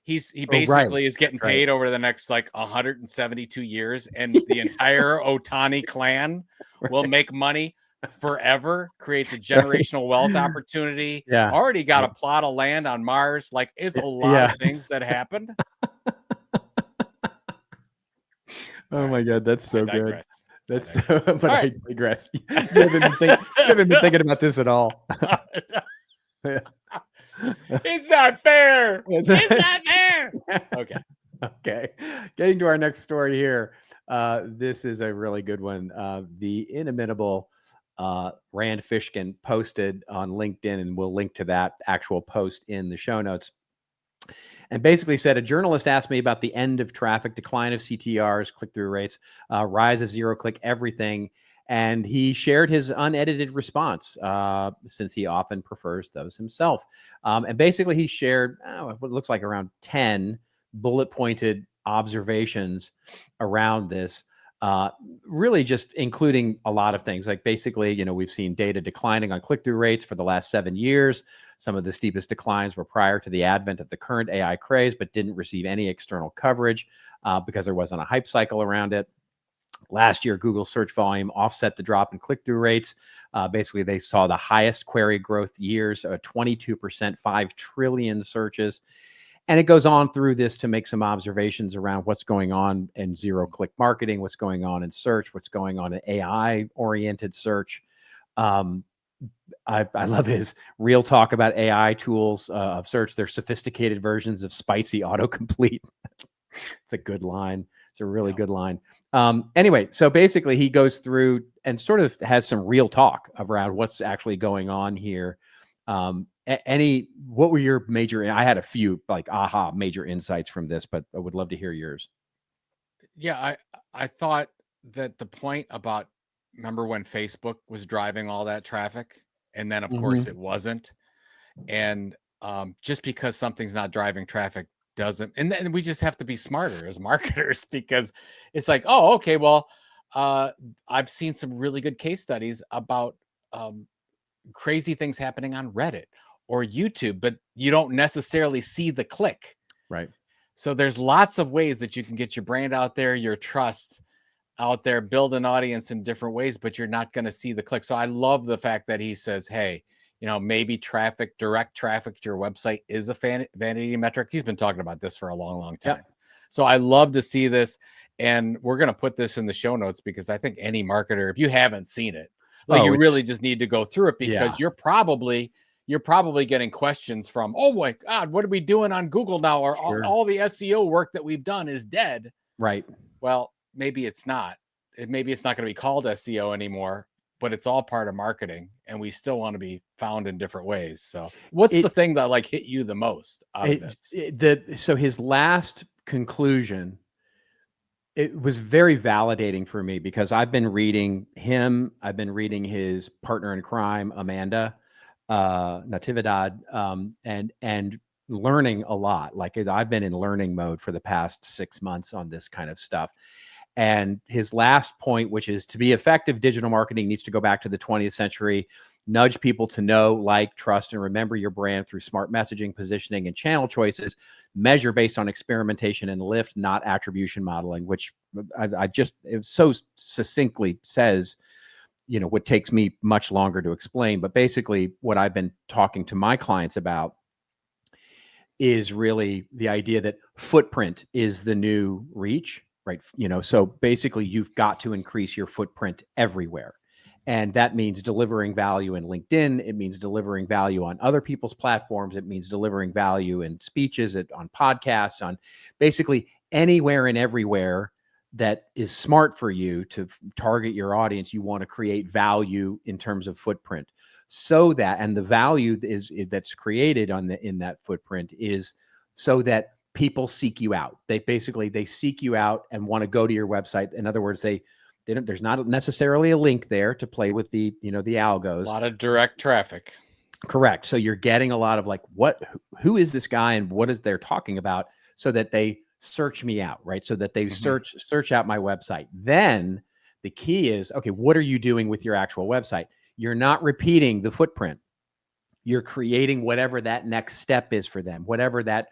He basically is getting paid over the next 172 years, and the entire Ohtani clan will make money forever, creates a generational wealth opportunity. Already got a plot of land on Mars. It's a lot of things that happened. Oh my God, that's so good. That's I digress. You haven't been thinking about this at all. It's not fair. It's not fair. Okay. Getting to our next story here. This is a really good one. The inimitable Rand Fishkin posted on LinkedIn, and we'll link to that actual post in the show notes. And basically said, a journalist asked me about the end of traffic, decline of CTRs, click-through rates, rise of zero-click everything. And he shared his unedited response, since he often prefers those himself. And basically he shared what looks like around 10 bullet-pointed observations around this. Really just including a lot of things. Like basically, we've seen data declining on click-through rates for the last 7 years. Some of the steepest declines were prior to the advent of the current AI craze, but didn't receive any external coverage because there wasn't a hype cycle around it. Last year, Google search volume offset the drop in click-through rates. Basically, they saw the highest query growth years, 22%, 5 trillion searches. And it goes on through this to make some observations around what's going on in zero-click marketing, what's going on in search, what's going on in AI-oriented search. I love his real talk about AI tools of search. They're sophisticated versions of spicy autocomplete. It's a good line. It's a really good line. Anyway, so basically he goes through and sort of has some real talk around what's actually going on here. What were your major, I had a few like major insights from this, but I would love to hear yours. Yeah, I thought that the point about, remember when Facebook was driving all that traffic, and then of course it wasn't, and just because something's not driving traffic doesn't, and then we just have to be smarter as marketers, because it's like, oh, okay, well, I've seen some really good case studies about crazy things happening on Reddit or YouTube, but you don't necessarily see the click. Right. So there's lots of ways that you can get your brand out there, your trust out there, build an audience in different ways, but you're not going to see the click. So I love the fact that he says, hey, maybe direct traffic to your website is a vanity metric. He's been talking about this for a long, long time. Yep. So I love to see this. And we're going to put this in the show notes, because I think any marketer, if you haven't seen it, you really just need to go through it, because you're probably getting questions from, oh my God, what are we doing on Google now? Or all the SEO work that we've done is dead. Right. Well, maybe it's not. Maybe it's not going to be called SEO anymore, but it's all part of marketing, and we still want to be found in different ways. So what's the thing that hit you the most out of this? So his last conclusion, it was very validating for me, because I've been reading him. I've been reading his partner in crime, Amanda Natividad, and learning a lot. Like I've been in learning mode for the past 6 months on this kind of stuff. And his last point, which is to be effective, digital marketing needs to go back to the 20th century, nudge people to know, like, trust, and remember your brand through smart messaging, positioning, and channel choices, measure based on experimentation and lift, not attribution modeling, which it so succinctly says, what takes me much longer to explain. But basically what I've been talking to my clients about is really the idea that footprint is the new reach. Right. So basically you've got to increase your footprint everywhere. And that means delivering value in LinkedIn. It means delivering value on other people's platforms. It means delivering value in speeches, on podcasts, on basically anywhere and everywhere that is smart for you to target your audience. You want to create value in terms of footprint, so that, and the value that's created in that footprint is so that people seek you out. They seek you out and want to go to your website. In other words, there's not necessarily a link there to play with the algos. A lot of direct traffic. Correct. So you're getting a lot of who is this guy and what is they're talking about, so that they search me out, right? So that they search out my website. Then the key is, okay, what are you doing with your actual website? You're not repeating the footprint. You're creating whatever that next step is for them, whatever that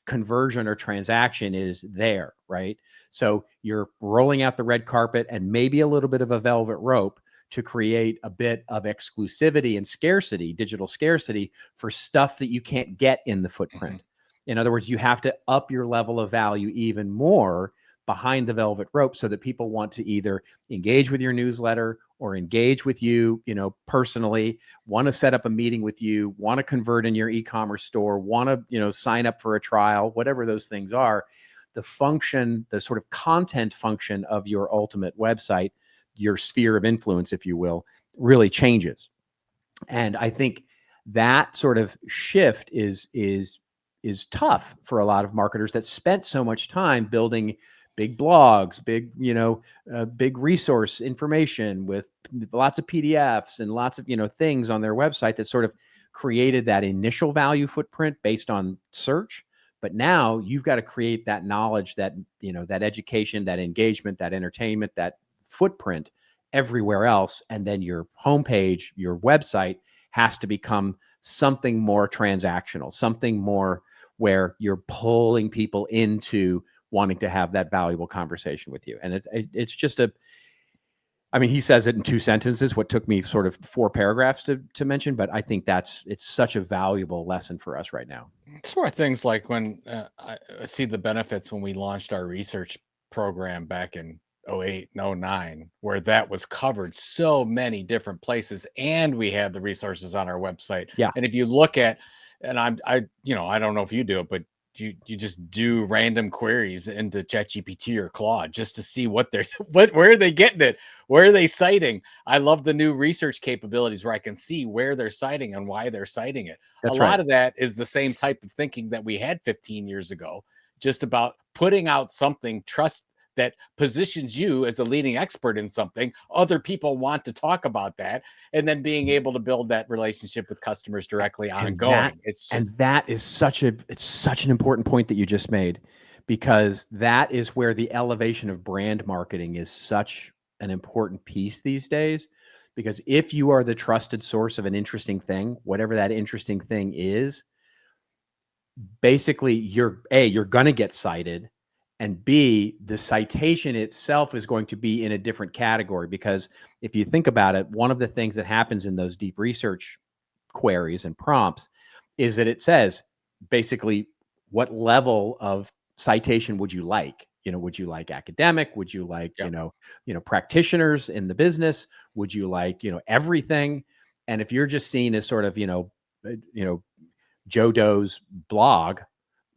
conversion or transaction is there, right? So you're rolling out the red carpet and maybe a little bit of a velvet rope to create a bit of exclusivity and scarcity, digital scarcity, for stuff that you can't get in the footprint. In other words, you have to up your level of value even more behind the velvet rope, so that people want to either engage with your newsletter or engage with you, personally, want to set up a meeting with you, want to convert in your e-commerce store, want to, sign up for a trial, whatever those things are. The function, the sort of content function of your ultimate website, your sphere of influence, if you will, really changes. And I think that sort of shift is tough for a lot of marketers that spent so much time building big blogs, big resource information with lots of PDFs and lots of, things on their website that sort of created that initial value footprint based on search, But now you've got to create that knowledge, that, that education, that engagement, that entertainment, that footprint everywhere else. And then your homepage, your website has to become something more transactional, something more where you're pulling people into wanting to have that valuable conversation with you. And it's just he says it in 2 sentences, what took me sort of 4 paragraphs to mention, but I think it's such a valuable lesson for us right now. It's more things like when I see the benefits when we launched our research program back in 08 and 09, where that was covered so many different places and we had the resources on our website. Yeah. And if you look at, and I don't know if you do it, but you just do random queries into ChatGPT or Claude just to see where are they getting it? Where are they citing? I love the new research capabilities where I can see where they're citing and why they're citing it. That's a lot of that is the same type of thinking that we had 15 years ago, just about putting out something that positions you as a leading expert in something. Other people want to talk about that, and then being able to build that relationship with customers directly ongoing. That is such an important point that you just made, because that is where the elevation of brand marketing is such an important piece these days. Because if you are the trusted source of an interesting thing, whatever that interesting thing is, basically you're going to get cited. And B, the citation itself is going to be in a different category, because if you think about it, one of the things that happens in those deep research queries and prompts is that it says basically, what level of citation would you like? Would you like academic? Would you like, practitioners in the business? Would you like, everything? And if you're just seen as sort of, Joe Doe's blog,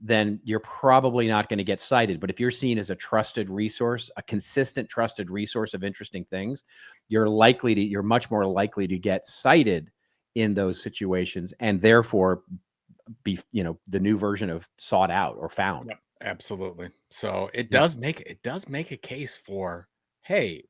then you're probably not going to get cited. But if you're seen as a trusted resource, a consistent trusted resource of interesting things, you're much more likely to get cited in those situations, and therefore be, the new version of sought out or found. Yep, absolutely. So it does make a case for, hey,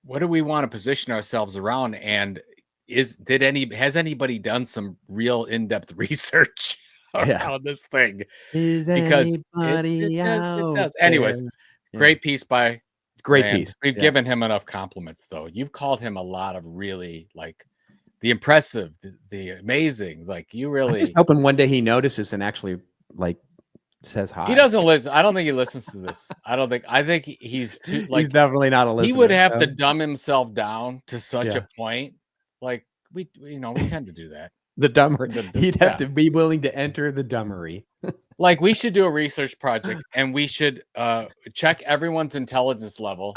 what do we want to position ourselves around? And has anybody done some real in-depth research around this thing? Is Because anybody it out does. Anyways, there? great piece by Great Rand. piece. We've given him enough compliments, though. You've called him a lot of really, like, the impressive, the amazing. Like, you really. I'm just hoping one day he notices and actually says hi. He doesn't listen. I don't think he listens to this. I think he's too, like, he's definitely not a listener. He would have to dumb himself down to such Yeah. a point. Like, we tend to do that. The dumber. He'd have to be willing to enter the dummery. Like, we should do a research project, and we should check everyone's intelligence level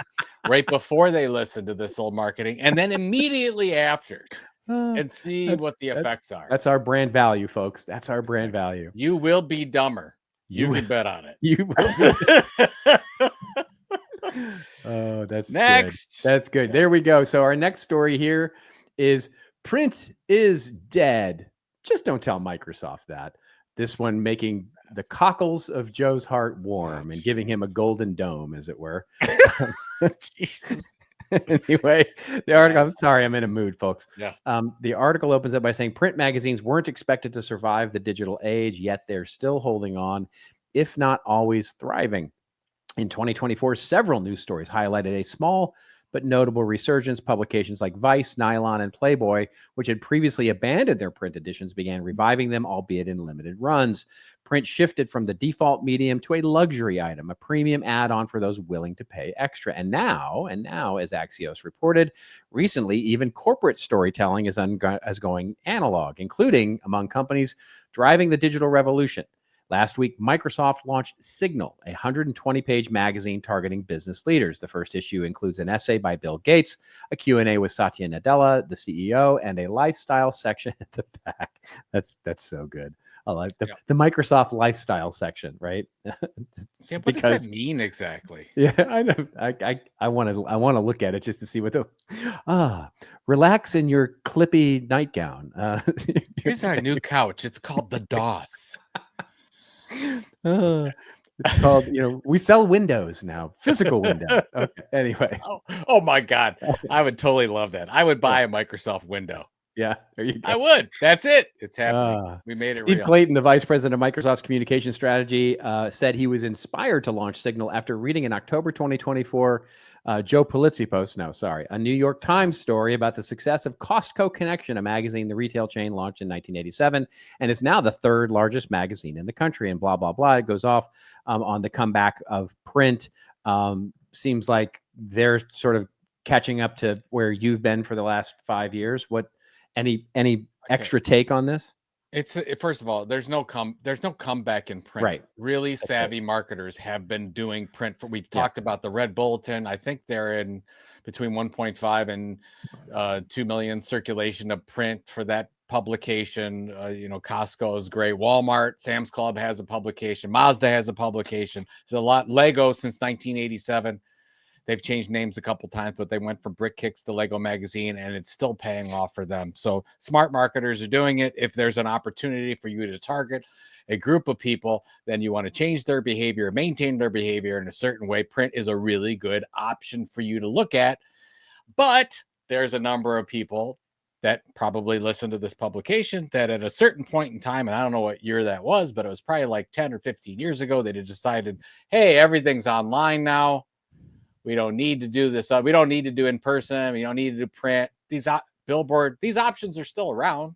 right before they listen to this old marketing, and then immediately after, and see what the effects are. That's our brand value, folks. That's our brand value. You will be dumber. You can bet on it. You will be. Oh, that's next. Good. That's good. There we go. So our next story here is print is dead. Just don't tell Microsoft that. This one making the cockles of Joe's heart warm and giving him a golden dome, as it were. Jesus. Anyway, the article, I'm sorry, I'm in a mood, folks. Yeah. The article opens up by saying print magazines weren't expected to survive the digital age, yet they're still holding on, if not always thriving. In 2024, several news stories highlighted a small but notable resurgence. Publications like Vice, Nylon, and Playboy, which had previously abandoned their print editions, began reviving them, albeit in limited runs. Print shifted from the default medium to a luxury item, a premium add-on for those willing to pay extra. And now, as Axios reported, recently, even corporate storytelling is going analog, including among companies driving the digital revolution. Last week, Microsoft launched Signal, a 120-page magazine targeting business leaders. The first issue includes an essay by Bill Gates, a Q&A with Satya Nadella, the CEO, and a lifestyle section at the back. That's so good. I like the Microsoft lifestyle section, right? Yeah, what does that mean exactly? Yeah, I know. I want to look at it just to see what relax in your clippy nightgown. Here's our new couch. It's called the DOS. It's called, we sell windows now, physical windows. Okay. Anyway. Oh my God. I would totally love that. I would buy a Microsoft window. Yeah, there you go. I would. That's it. It's happening. We made it Steve real. Clayton, the vice president of Microsoft's communication strategy, said he was inspired to launch Signal after reading an October 2024 Joe Pulizzi post. No, sorry, a New York Times story about the success of Costco Connection, a magazine the retail chain launched in 1987, and is now the third largest magazine in the country. And blah blah blah. It goes off on the comeback of print. Seems like they're sort of catching up to where you've been for the last 5 years. What? Any extra take on this? It's first of all, there's no comeback in print. Right. Really savvy marketers have been doing print for. We've talked about the Red Bulletin. I think they're in between 1.5 and 2 million circulation of print for that publication. Costco is great. Walmart, Sam's Club has a publication. Mazda has a publication. There's a lot. Lego since 1987. They've changed names a couple times, but they went from Brick Kicks to Lego Magazine, and it's still paying off for them. So smart marketers are doing it. If there's an opportunity for you to target a group of people, then you want to change their behavior, maintain their behavior in a certain way. Print is a really good option for you to look at. But there's a number of people that probably listen to this publication that at a certain point in time, and I don't know what year that was, but it was probably like 10 or 15 years ago, they decided, hey, everything's online now. We don't need to do this. We don't need to do in person. We don't need to do print. These billboard, these options are still around,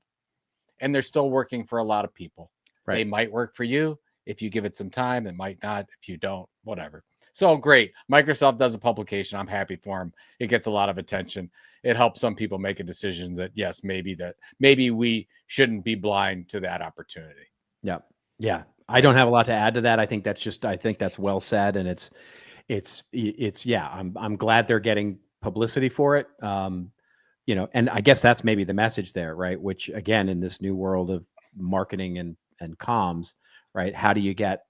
and they're still working for a lot of people. Right. They might work for you if you give it some time. It might not if you don't. Whatever. So great. Microsoft does a publication. I'm happy for them. It gets a lot of attention. It helps some people make a decision that yes, maybe we shouldn't be blind to that opportunity. Yeah. I don't have a lot to add to that. I think that's well said, and it's I'm glad they're getting publicity for it. And I guess that's maybe the message there, right? Which again, in this new world of marketing and comms, right? How do you get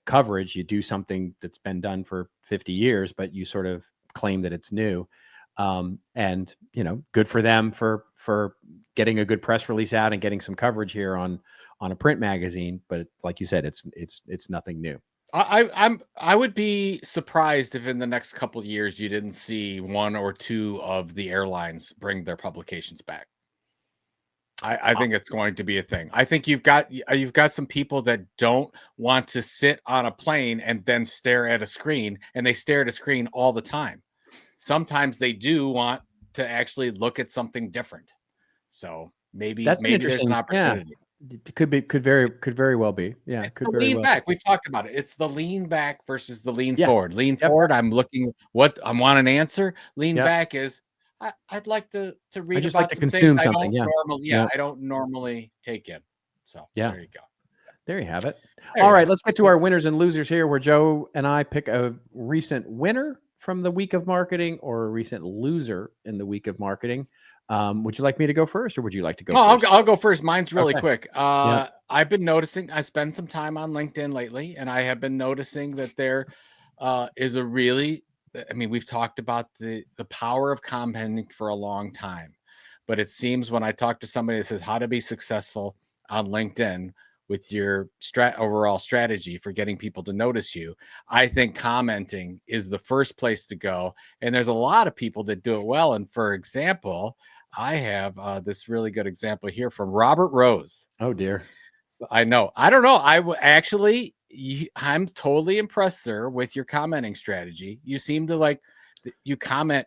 coverage? You do something that's been done for 50 years, but you sort of claim that it's new. And good for them for getting a good press release out and getting some coverage here on a print magazine. But like you said, it's nothing new. I would be surprised if in the next couple of years you didn't see one or two of the airlines bring their publications back. I think it's going to be a thing. I think you've got some people that don't want to sit on a plane and then stare at a screen, and they stare at a screen all the time. Sometimes they do want to actually look at something different. So maybe there's an opportunity. Yeah. It could very well be. Yeah, it's the lean back. We've talked about it. It's the lean back versus the lean forward. Lean Yep. forward, I'm looking what I want an answer. Lean back is I'd like to read. I just about like to some consume things something. I don't normally take in. So there you go. There you have it. All right, let's get to our winners and losers here, where Joe and I pick a recent winner from the week of marketing or a recent loser in the week of marketing. Would you like me to go first, or would you like to go first? I'll go first. Mine's really quick. I've been noticing, I spend some time on LinkedIn lately, and I have been noticing that there is a really, we've talked about the power of commenting for a long time, but it seems when I talk to somebody that says how to be successful on LinkedIn with your overall strategy for getting people to notice you, I think commenting is the first place to go. And there's a lot of people that do it well. And for example, I have this really good example here from Robert Rose. Oh dear. So I know. I don't know. I'm totally impressed, sir, with your commenting strategy. You seem to you comment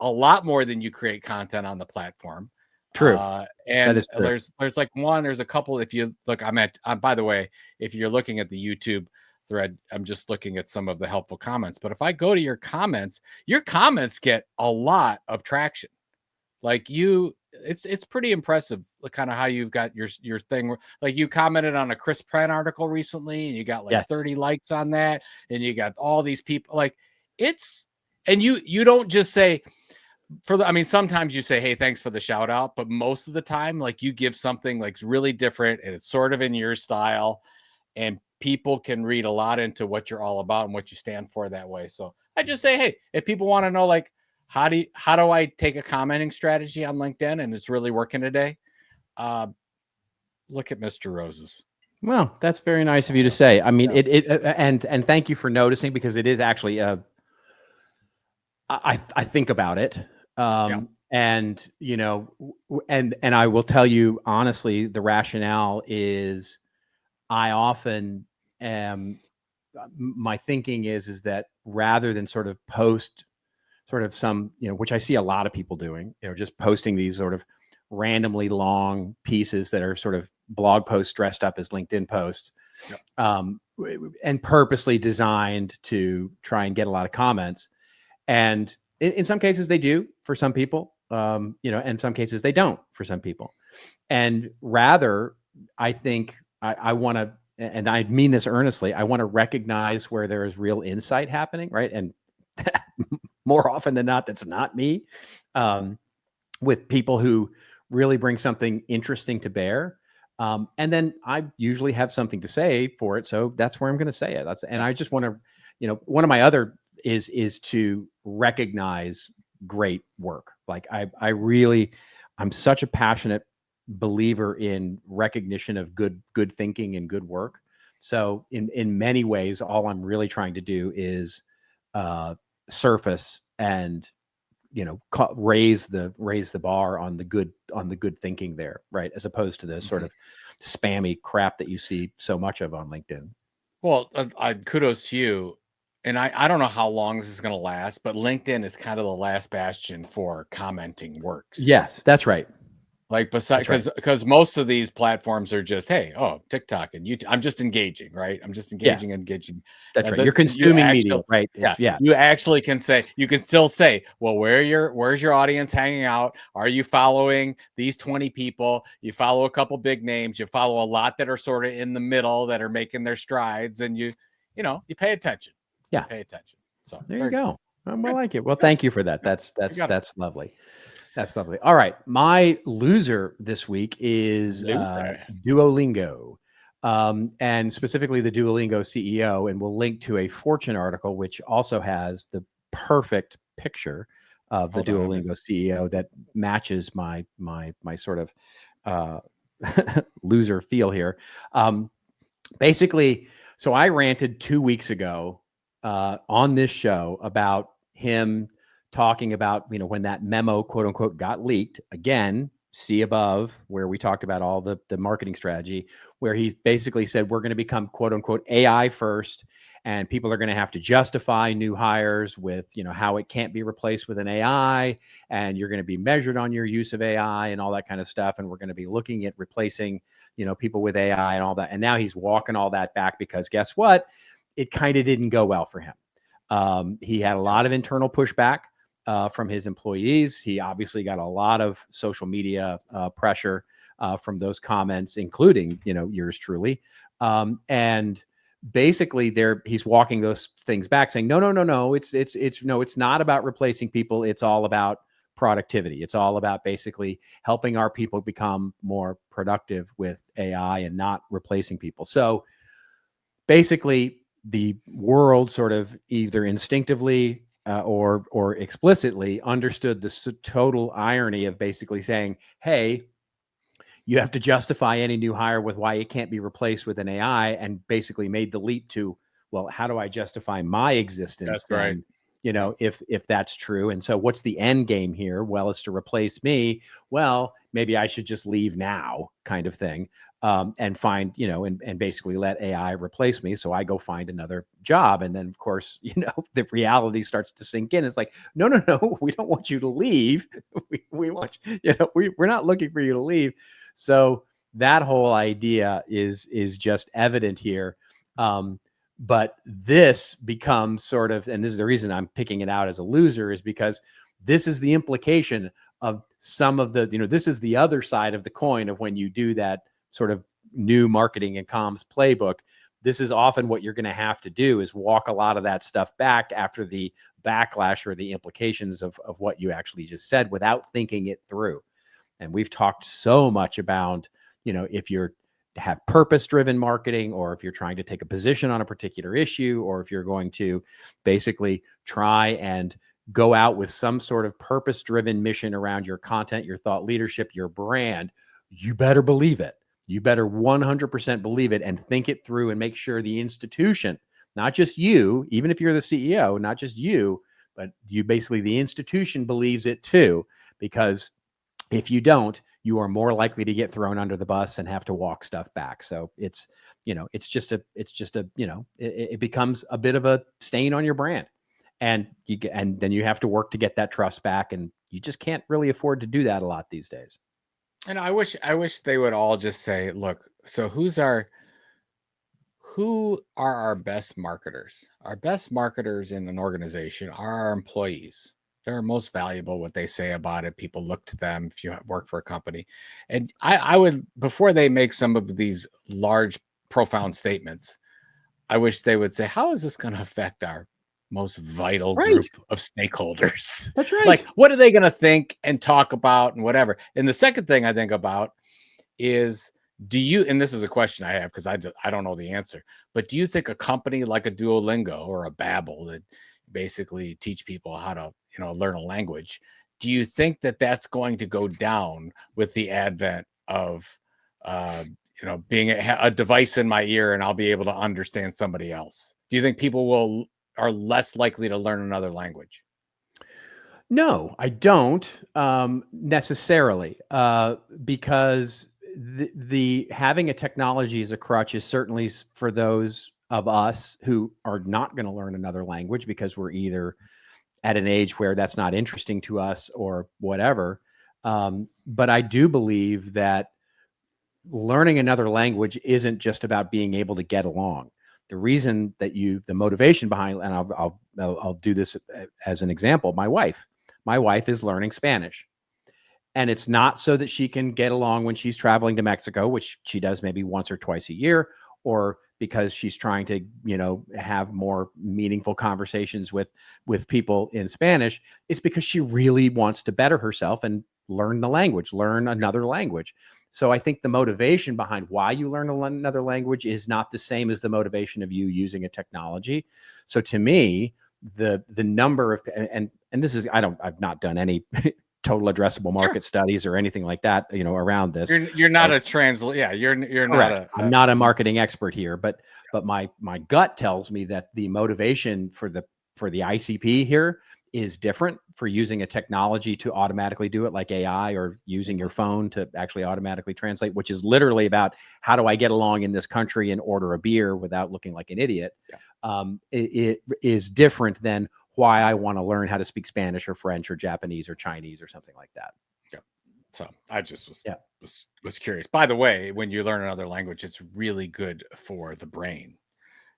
a lot more than you create content on the platform. True. And that is true. there's a couple. If you look, by the way, if you're looking at the YouTube thread, I'm just looking at some of the helpful comments. But if I go to your comments get a lot of traction. It's pretty impressive, kind of how you've got your thing. Like you commented on a Chris Pratt article recently, and you got 30 likes on that, and you got all these people. And you don't just say. Sometimes you say, hey, thanks for the shout out, but most of the time, you give something really different and it's sort of in your style, and people can read a lot into what you're all about and what you stand for that way. So I just say, hey, if people want to know, how do I take a commenting strategy on LinkedIn and it's really working today? Look at Mr. Rose's. Well, that's very nice of you to say. And thank you for noticing, because it is actually I think about it. And, and I will tell you honestly, the rationale is I often am, my thinking is that rather than sort of post sort of some, which I see a lot of people doing, just posting these sort of randomly long pieces that are sort of blog posts dressed up as LinkedIn posts, and purposely designed to try and get a lot of comments. And in some cases they do for some people, and in some cases they don't for some people. And rather, I think I want to, and I mean this earnestly, I want to recognize where there is real insight happening, right? And more often than not, that's not me, with people who really bring something interesting to bear. And then I usually have something to say for it. So that's where I'm going to say it. And I just want to, one of my other is to recognize great work. Like I'm such a passionate believer in recognition of good thinking and good work. So in many ways, all I'm really trying to do is surface and raise the bar on the good thinking there, right, as opposed to the sort of spammy crap that you see so much of on LinkedIn. Well, kudos to you. And I don't know how long this is going to last, but LinkedIn is kind of the last bastion for commenting works. Yes, that's right. Like besides, because most of these platforms are just, hey, TikTok and YouTube. I'm just engaging, right? I'm just engaging. That's right. You're consuming media, right? Yeah. You actually can say, you can still say, well, where's your audience hanging out? Are you following these 20 people? You follow a couple big names. You follow a lot that are sort of in the middle that are making their strides, and you pay attention. Yeah, pay attention. So there you go. I like it. Well, thank you for that. That's lovely. That's lovely. All right. My loser this week is Duolingo, and specifically the Duolingo CEO. And we'll link to a Fortune article, which also has the perfect picture of the Duolingo CEO that matches my sort of loser feel here. Basically, so I ranted 2 weeks ago on this show about him talking about, when that memo, quote unquote, got leaked. Again, see above, where we talked about all the marketing strategy, where he basically said, we're going to become, quote unquote, AI first, and people are going to have to justify new hires with, how it can't be replaced with an AI, and you're going to be measured on your use of AI and all that kind of stuff. And we're going to be looking at replacing, people with AI and all that. And now he's walking all that back because guess what? It kind of didn't go well for him. He had a lot of internal pushback from his employees. He obviously got a lot of social media pressure from those comments, including, yours truly. And basically he's walking those things back saying, no, it's not about replacing people. It's all about productivity. It's all about basically helping our people become more productive with AI and not replacing people. So basically the world sort of either instinctively or explicitly understood the total irony of basically saying, hey, you have to justify any new hire with why it can't be replaced with an AI, and basically made the leap to, well, how do I justify my existence? That's right. If that's true. And so what's the end game here? Well, it's to replace me. Well, maybe I should just leave now, kind of thing. And find, and basically let AI replace me. So I go find another job. And then of course, the reality starts to sink in. It's like, no, we don't want you to leave. We want, we're not looking for you to leave. So that whole idea is just evident here. But this becomes sort of, and this is the reason I'm picking it out as a loser, is because this is the implication of some of the, this is the other side of the coin of when you do that sort of new marketing and comms playbook. This is often what you're going to have to do, is walk a lot of that stuff back after the backlash or the implications of what you actually just said without thinking it through. And we've talked so much about, if you're have purpose-driven marketing, or if you're trying to take a position on a particular issue, or if you're going to basically try and go out with some sort of purpose-driven mission around your content, your thought leadership, your brand, you better believe it. You better 100% believe it and think it through and make sure the institution, not just you, even if you're the CEO, not just you, but you basically, the institution believes it too, because if you don't, you are more likely to get thrown under the bus and have to walk stuff back. So it's just a, it becomes a bit of a stain on your brand, and then you have to work to get that trust back. And you just can't really afford to do that a lot these days. And I wish they would all just say, look, so who are our best marketers? Our best marketers in an organization are our employees. They're most valuable. What they say about it, people look to them if you work for a company. And I would, before they make some of these large, profound statements, I wish they would say, how is this going to affect our most vital group of stakeholders? That's right. Like, what are they going to think and talk about and whatever? And the second thing I think about is, do you, and this is a question I have because I don't know the answer, but do you think a company like a Duolingo or a Babbel that basically teach people how to, learn a language, do you think that that's going to go down with the advent of, being a device in my ear and I'll be able to understand somebody else? Do you think people are less likely to learn another language? No, I don't necessarily, because the having a technology as a crutch is certainly for those of us who are not going to learn another language because we're either at an age where that's not interesting to us or whatever. But I do believe that learning another language isn't just about being able to get along. The reason that the motivation behind, and I'll do this as an example. My wife is learning Spanish, and it's not so that she can get along when she's traveling to Mexico, which she does maybe once or twice a year, or because she's trying to, have more meaningful conversations with people in Spanish. It's because she really wants to better herself and learn another language. So I think the motivation behind why you learn another language is not the same as the motivation of you using a technology. So to me, the number of, and this is, I've not done any total addressable market studies or anything like that, around this. You're not a translator. Yeah. You're not I'm not a marketing expert here, but my gut tells me that the motivation for the ICP here is different for using a technology to automatically do it, like AI, or using your phone to actually automatically translate, which is literally about how do I get along in this country and order a beer without looking like an idiot. Yeah. It is different than why I want to learn how to speak Spanish or French or Japanese or Chinese or something like that. Yeah. So I just was curious. By the way, when you learn another language, it's really good for the brain.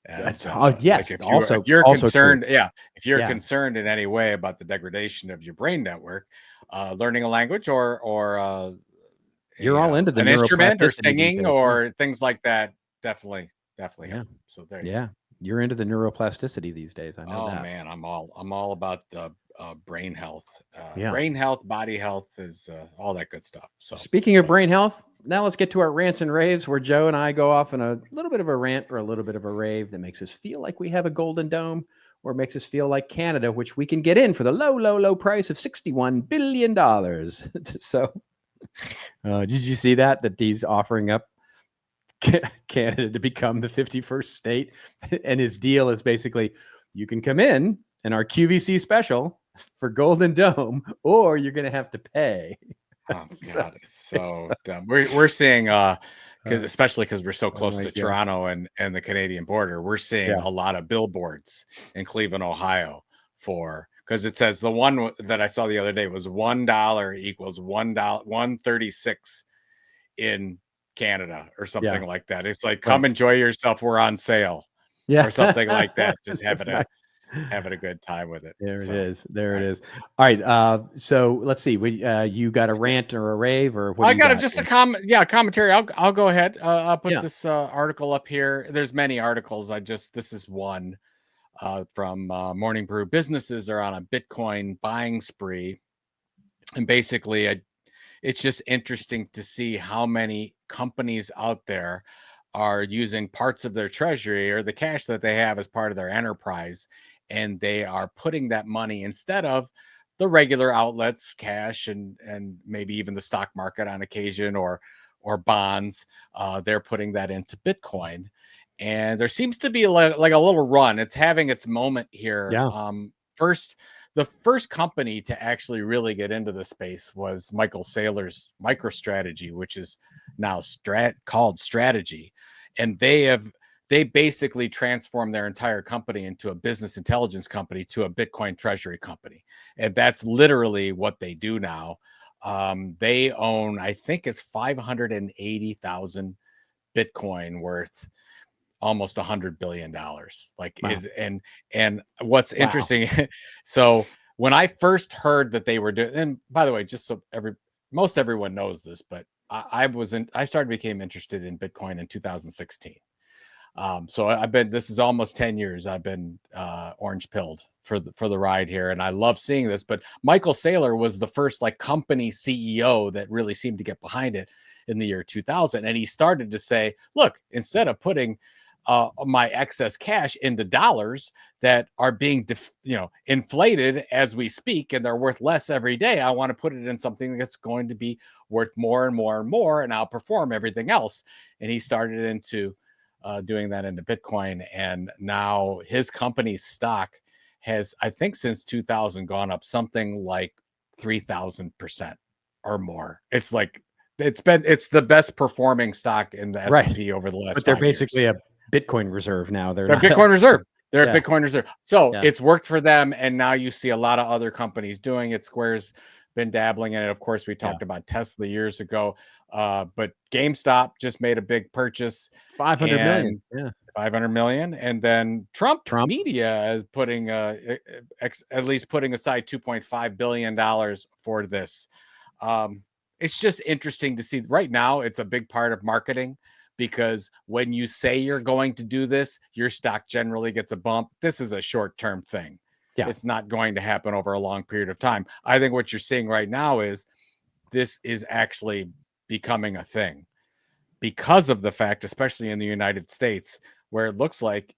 And, yes. Like if you're concerned, true. if you're concerned in any way about the degradation of your brain network, learning a language or you're all into the an instrument or singing days, or things like that, definitely. Yeah. So there. Yeah, you're into the neuroplasticity these days. I know that. Man, I'm all about the brain health. Yeah. Brain health, body health is all that good stuff. So speaking of brain health, now let's get to our rants and raves, where Joe and I go off on a little bit of a rant or a little bit of a rave that makes us feel like we have a golden dome, or makes us feel like Canada, which we can get in for the low price of $61 billion. So did you see that he's offering up Canada to become the 51st state? And his deal is basically, you can come in our QVC special for Golden Dome, or you're going to have to pay. Oh God, it's so dumb. We're seeing, especially because we're so close to Toronto and the Canadian border, we're seeing a lot of billboards in Cleveland, Ohio, because it says the one that I saw the other day was $1 equals $1.36 in Canada or something like that. It's like, come enjoy yourself, we're on sale, or something like that. Just having a good time with it. There it is. All right. So let's see. You got a rant or a rave, or what? I got just a commentary. I'll go ahead. I'll put this article up here. There's many articles. This is one from Morning Brew. Businesses are on a Bitcoin buying spree, and basically, it's just interesting to see how many companies out there are using parts of their treasury or the cash that they have as part of their enterprise, and they are putting that money, instead of the regular outlets, cash and maybe even the stock market on occasion, or bonds, they're putting that into Bitcoin. And there seems to be like a little run. It's having its moment here. the first company to actually really get into the space was Michael Saylor's MicroStrategy, which is now called Strategy. And they basically transformed their entire company into a business intelligence company to a Bitcoin treasury company. And that's literally what they do now. They own, I think it's 580,000 Bitcoin worth almost $100 billion. Like, wow. and what's interesting, so when I first heard that they were doing, and by the way, just so most everyone knows this, but I became interested in Bitcoin in 2016. So this is almost 10 years. I've been orange pilled for the ride here. And I love seeing this, but Michael Saylor was the first like company CEO that really seemed to get behind it in the year 2000. And he started to say, look, instead of putting my excess cash into dollars that are being inflated as we speak, and they're worth less every day, I want to put it in something that's going to be worth more and more and more and outperform everything else. And he started into doing that into Bitcoin. And now his company's stock has, I think since 2000, gone up something like 3,000% or more. It's like, it's the best performing stock in the S&P over the last 5 years. But they're basically a Bitcoin reserve now. They're not Bitcoin reserve. They're a Bitcoin reserve. So Yeah. it's worked for them. And now you see a lot of other companies doing it. Square's been dabbling in it. Of course, we talked about Tesla years ago. But GameStop just made a big purchase. 500 million. Yeah. 500 million. And then Trump Media is putting at least putting aside $2.5 billion for this. It's just interesting to see. Right now, it's a big part of marketing, because when you say you're going to do this, your stock generally gets a bump. This is a short-term thing. Yeah. It's not going to happen over a long period of time. I think what you're seeing right now is this is actually becoming a thing because of the fact, especially in the United States, where it looks like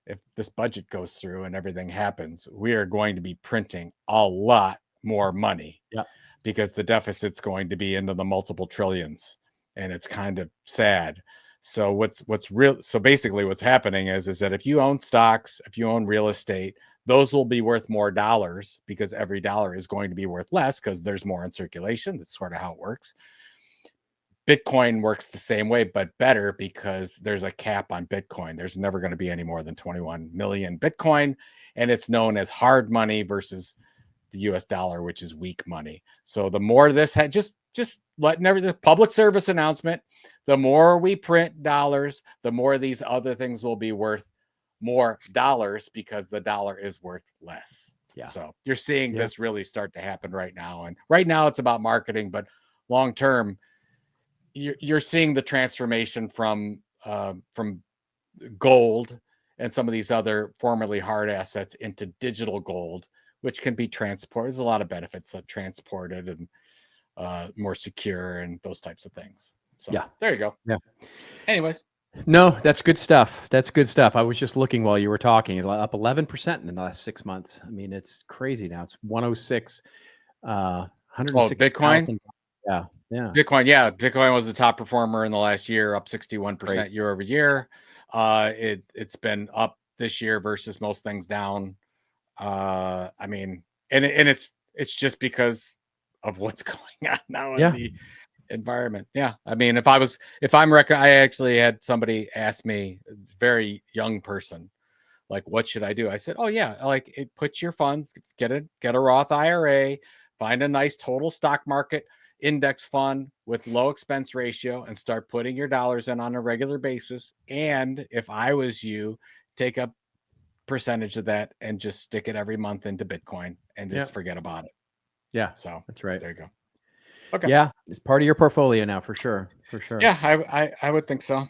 if this budget goes through and everything happens, we are going to be printing a lot more money. Yeah. Because the deficit's going to be into the multiple trillions, and it's kind of sad. So basically what's happening is that if you own stocks, if you own real estate, those will be worth more dollars, because every dollar is going to be worth less because there's more in circulation. That's sort of how it works. Bitcoin works the same way, but better, because there's a cap on Bitcoin. There's never going to be any more than 21 million Bitcoin, and it's known as hard money versus the US dollar, which is weak money. So the more this had just letting everything, public service announcement, the more we print dollars, the more these other things will be worth more dollars, because the dollar is worth less. Yeah. So you're seeing this really start to happen right now. And right now it's about marketing, but long term, you're seeing the transformation from gold and some of these other formerly hard assets into digital gold, which can be transported. There's a lot of benefits of transported and more secure and those types of things. So there you go. Yeah. Anyways. No, that's good stuff. That's good stuff. I was just looking while you were talking, up 11% in the last 6 months. I mean, it's crazy now. It's 106, 106. Bitcoin? Yeah. Yeah. Bitcoin. Yeah. Bitcoin was the top performer in the last year, up 61% year over year. It's been up this year versus most things down. I mean, and it's just because of what's going on now in the environment. Yeah. I mean, I actually had somebody ask me, a very young person, like, what should I do? I said, oh yeah, like, put your funds, get a Roth IRA, find a nice total stock market index fund with low expense ratio, and start putting your dollars in on a regular basis. And if I was you, take a percentage of that and just stick it every month into Bitcoin and just forget about it. Yeah. So that's right. There you go. Okay. Yeah. It's part of your portfolio now, for sure. For sure. Yeah. I would think so.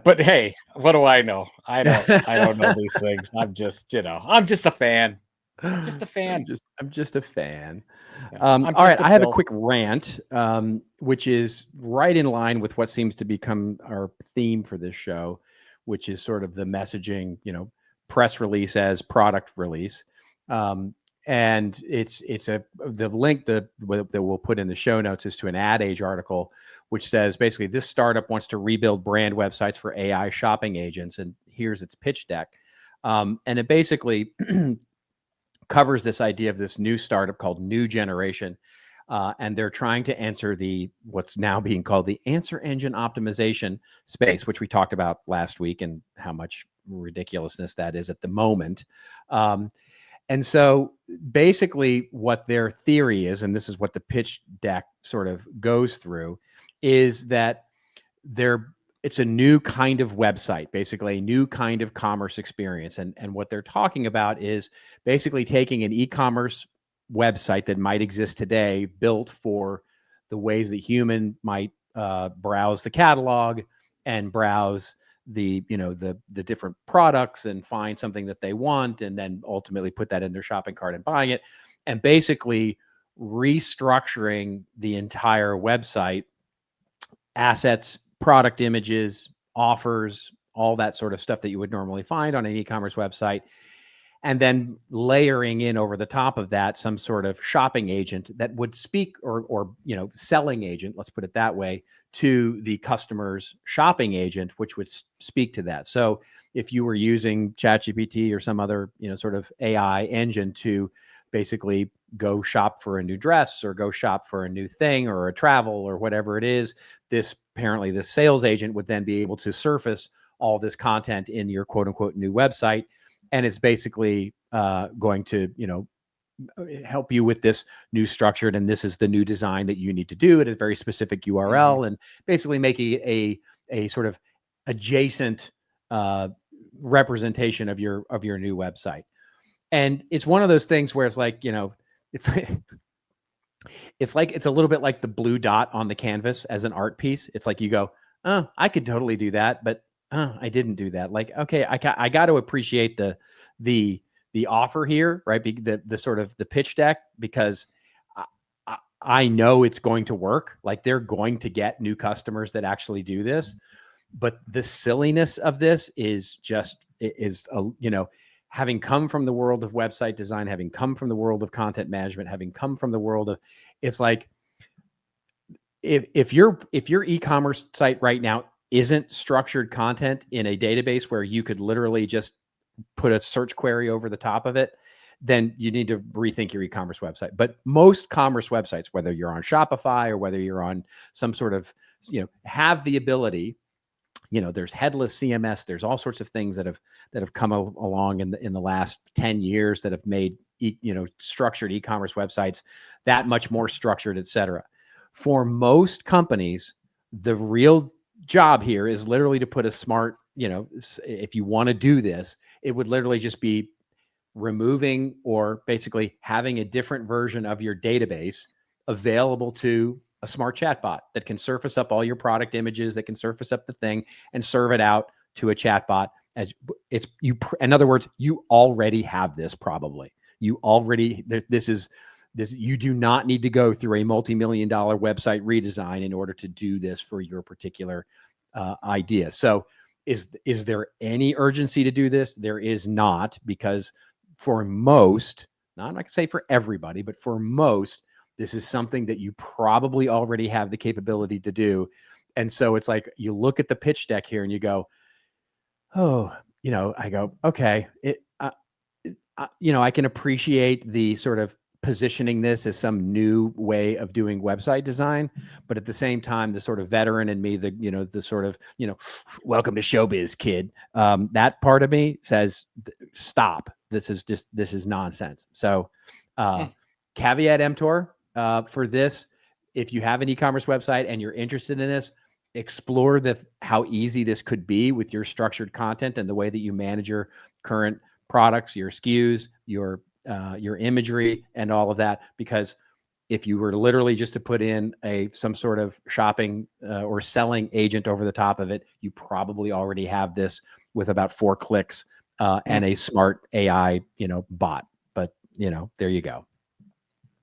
But hey, what do I know? I don't know these things. I'm just a fan. I'm just a fan. I'm just a fan. Yeah. All right. I have a quick rant, which is right in line with what seems to become our theme for this show, which is sort of the messaging, press release as product release. And the link that we'll put in the show notes is to an Ad Age article, which says basically this startup wants to rebuild brand websites for AI shopping agents. And here's its pitch deck. And it basically covers this idea of this new startup called New Generation. And they're trying to answer what's now being called the answer engine optimization space, which we talked about last week and how much ridiculousness that is at the moment. And so basically what their theory is, and this is what the pitch deck sort of goes through, is that it's a new kind of website, basically a new kind of commerce experience. And what they're talking about is basically taking an e-commerce website that might exist today, built for the ways that human might browse the catalog and browse the different products and find something that they want, and then ultimately put that in their shopping cart and buying it, and basically restructuring the entire website, assets, product images, offers, all that sort of stuff that you would normally find on an e-commerce website, and then layering in over the top of that some sort of shopping agent that would speak, or selling agent, let's put it that way, to the customer's shopping agent, which would speak to that. So if you were using ChatGPT or some other sort of AI engine to basically go shop for a new dress or go shop for a new thing or a travel or whatever it is, this sales agent would then be able to surface all this content in your quote unquote new website. And it's basically going to, help you with this new structured, and this is the new design that you need to do at a very specific URL, and basically making a sort of adjacent representation of your new website. And it's one of those things where it's like, it's it's a little bit like the blue dot on the canvas as an art piece. It's like you go, oh, I could totally do that, but I didn't do that. Like, okay, I got to appreciate the offer here, right? The sort of the pitch deck, because I know it's going to work. Like, they're going to get new customers that actually do this. But the silliness of this is having come from the world of website design, having come from the world of content management, having come from the world of, it's like, if your e-commerce site right now isn't structured content in a database where you could literally just put a search query over the top of it, then you need to rethink your e-commerce website. But most commerce websites, whether you're on Shopify or whether you're on some sort of, have the ability, there's headless CMS, there's all sorts of things that have come along in the last 10 years that have made, structured e-commerce websites that much more structured, et cetera. For most companies, the real job here is literally to put a smart, if you want to do this, it would literally just be removing or basically having a different version of your database available to a smart chatbot that can surface up all your product images, that can surface up the thing and serve it out to a chatbot. As it's you, in other words, you already have this. Probably you already, this, you do not need to go through a multi-million-dollar website redesign in order to do this for your particular idea. So is there any urgency to do this? There is not, because for most, not I'm not gonna say for everybody, but for most, this is something that you probably already have the capability to do. And so it's like, you look at the pitch deck here and you go, oh, I go, okay, I can appreciate the sort of positioning this as some new way of doing website design, but at the same time, the sort of veteran in me, the sort of, welcome to showbiz, kid. That part of me says, stop. This is nonsense. So, caveat emptor for this: if you have an e-commerce website and you're interested in this, explore how easy this could be with your structured content and the way that you manage your current products, your SKUs, your imagery, and all of that. Because if you were literally just to put in some sort of shopping or selling agent over the top of it, you probably already have this with about 4 clicks and a smart AI, bot. But there you go.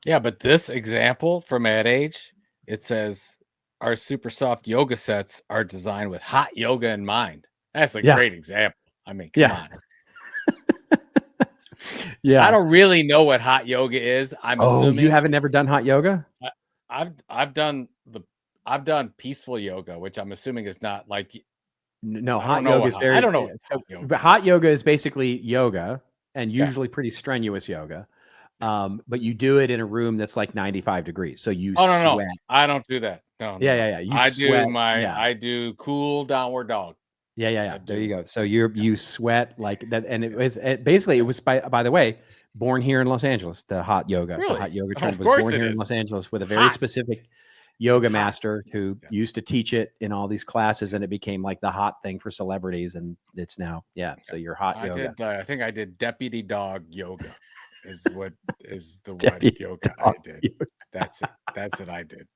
Yeah, but this example from Ad Age, it says our super soft yoga sets are designed with hot yoga in mind. That's a great example. I mean, come on. Yeah, I don't really know what hot yoga is. I'm assuming you haven't never done hot yoga. I've done peaceful yoga, which I'm assuming is not like. No, hot yoga is very. I don't know. Hot yoga is basically yoga, and usually pretty strenuous yoga. But you do it in a room that's like 95 degrees. So you Oh, no, sweat. I don't do that. No. Yeah. You I sweat. I do cool downward dog. Yeah. There you go. So you sweat like that. And it was basically, it was by the way, born here in Los Angeles, the hot yoga. Really? The hot yoga Of trend was course born it here in is. Los Angeles with a very specific yoga master who used to teach it in all these classes, and it became like the hot thing for celebrities. And it's now, so you're hot yoga. I think I did deputy dog yoga is what is the one Deputy yoga I dog did. yoga. That's it. That's what I did.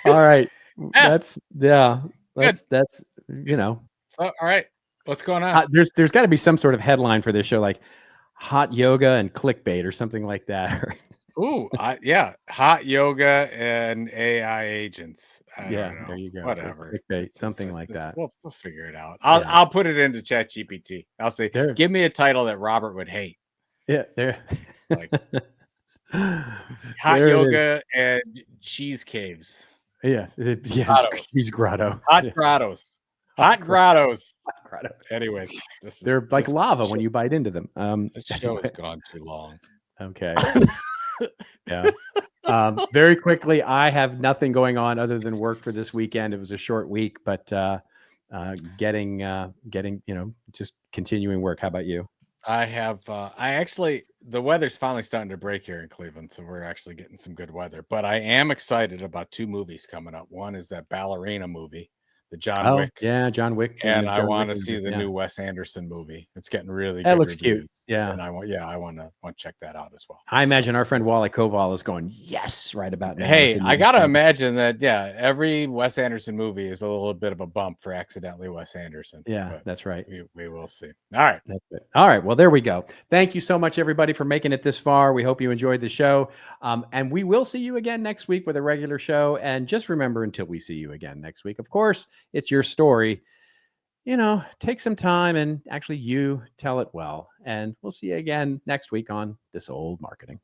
All right. Yeah. That's you know. So, all right. What's going on? There's got to be some sort of headline for this show, like hot yoga and clickbait or something like that. Ooh, hot yoga and AI agents. I don't know. There you go. Whatever. Clickbait, something like that. We'll figure it out. I'll put it into ChatGPT. I'll say, give me a title that Robert would hate. Yeah, there. It's like hot yoga and cheese caves. Yeah, cheese grotto. Hot grottos. Hot grottos. Anyways, they're like lava when you bite into them. This show has gone too long. Okay. Yeah. Very quickly, I have nothing going on other than work for this weekend. It was a short week, but getting just continuing work. How about you? I have the weather's finally starting to break here in Cleveland, so we're actually getting some good weather. But I am excited about two movies coming up. One is that ballerina movie, the John Wick. Yeah, John Wick. And I want to see the new Wes Anderson movie. It's getting really that good looks reviews. cute. Yeah. And I want to check that out as well. I imagine our friend Wally Koval is going, yes, right about now. Hey, I got to imagine that, every Wes Anderson movie is a little bit of a bump for accidentally Wes Anderson. Yeah, that's right. We will see. All right. That's it. All right. Well, there we go. Thank you so much, everybody, for making it this far. We hope you enjoyed the show. And we will see you again next week with a regular show. And just remember, until we see you again next week, of course, it's your story. Take some time and actually you tell it well. And we'll see you again next week on This Old Marketing.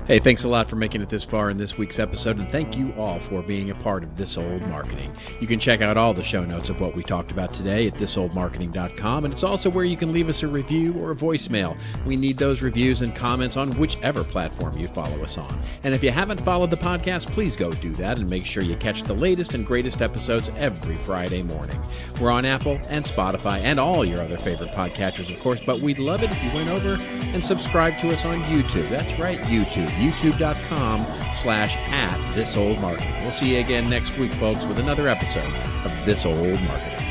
Hey, thanks a lot for making it this far in this week's episode, and thank you all for being a part of This Old Marketing. You can check out all the show notes of what we talked about today at thisoldmarketing.com, and it's also where you can leave us a review or a voicemail. We need those reviews and comments on whichever platform you follow us on. And if you haven't followed the podcast, please go do that and make sure you catch the latest and greatest episodes every Friday morning. We're on Apple and Spotify and all your other favorite podcatchers, of course, but we'd love it if you went over and subscribed to us on YouTube. That's right, YouTube. youtube.com/@thisoldmarketing. We'll see you again next week, folks, with another episode of This Old Marketing.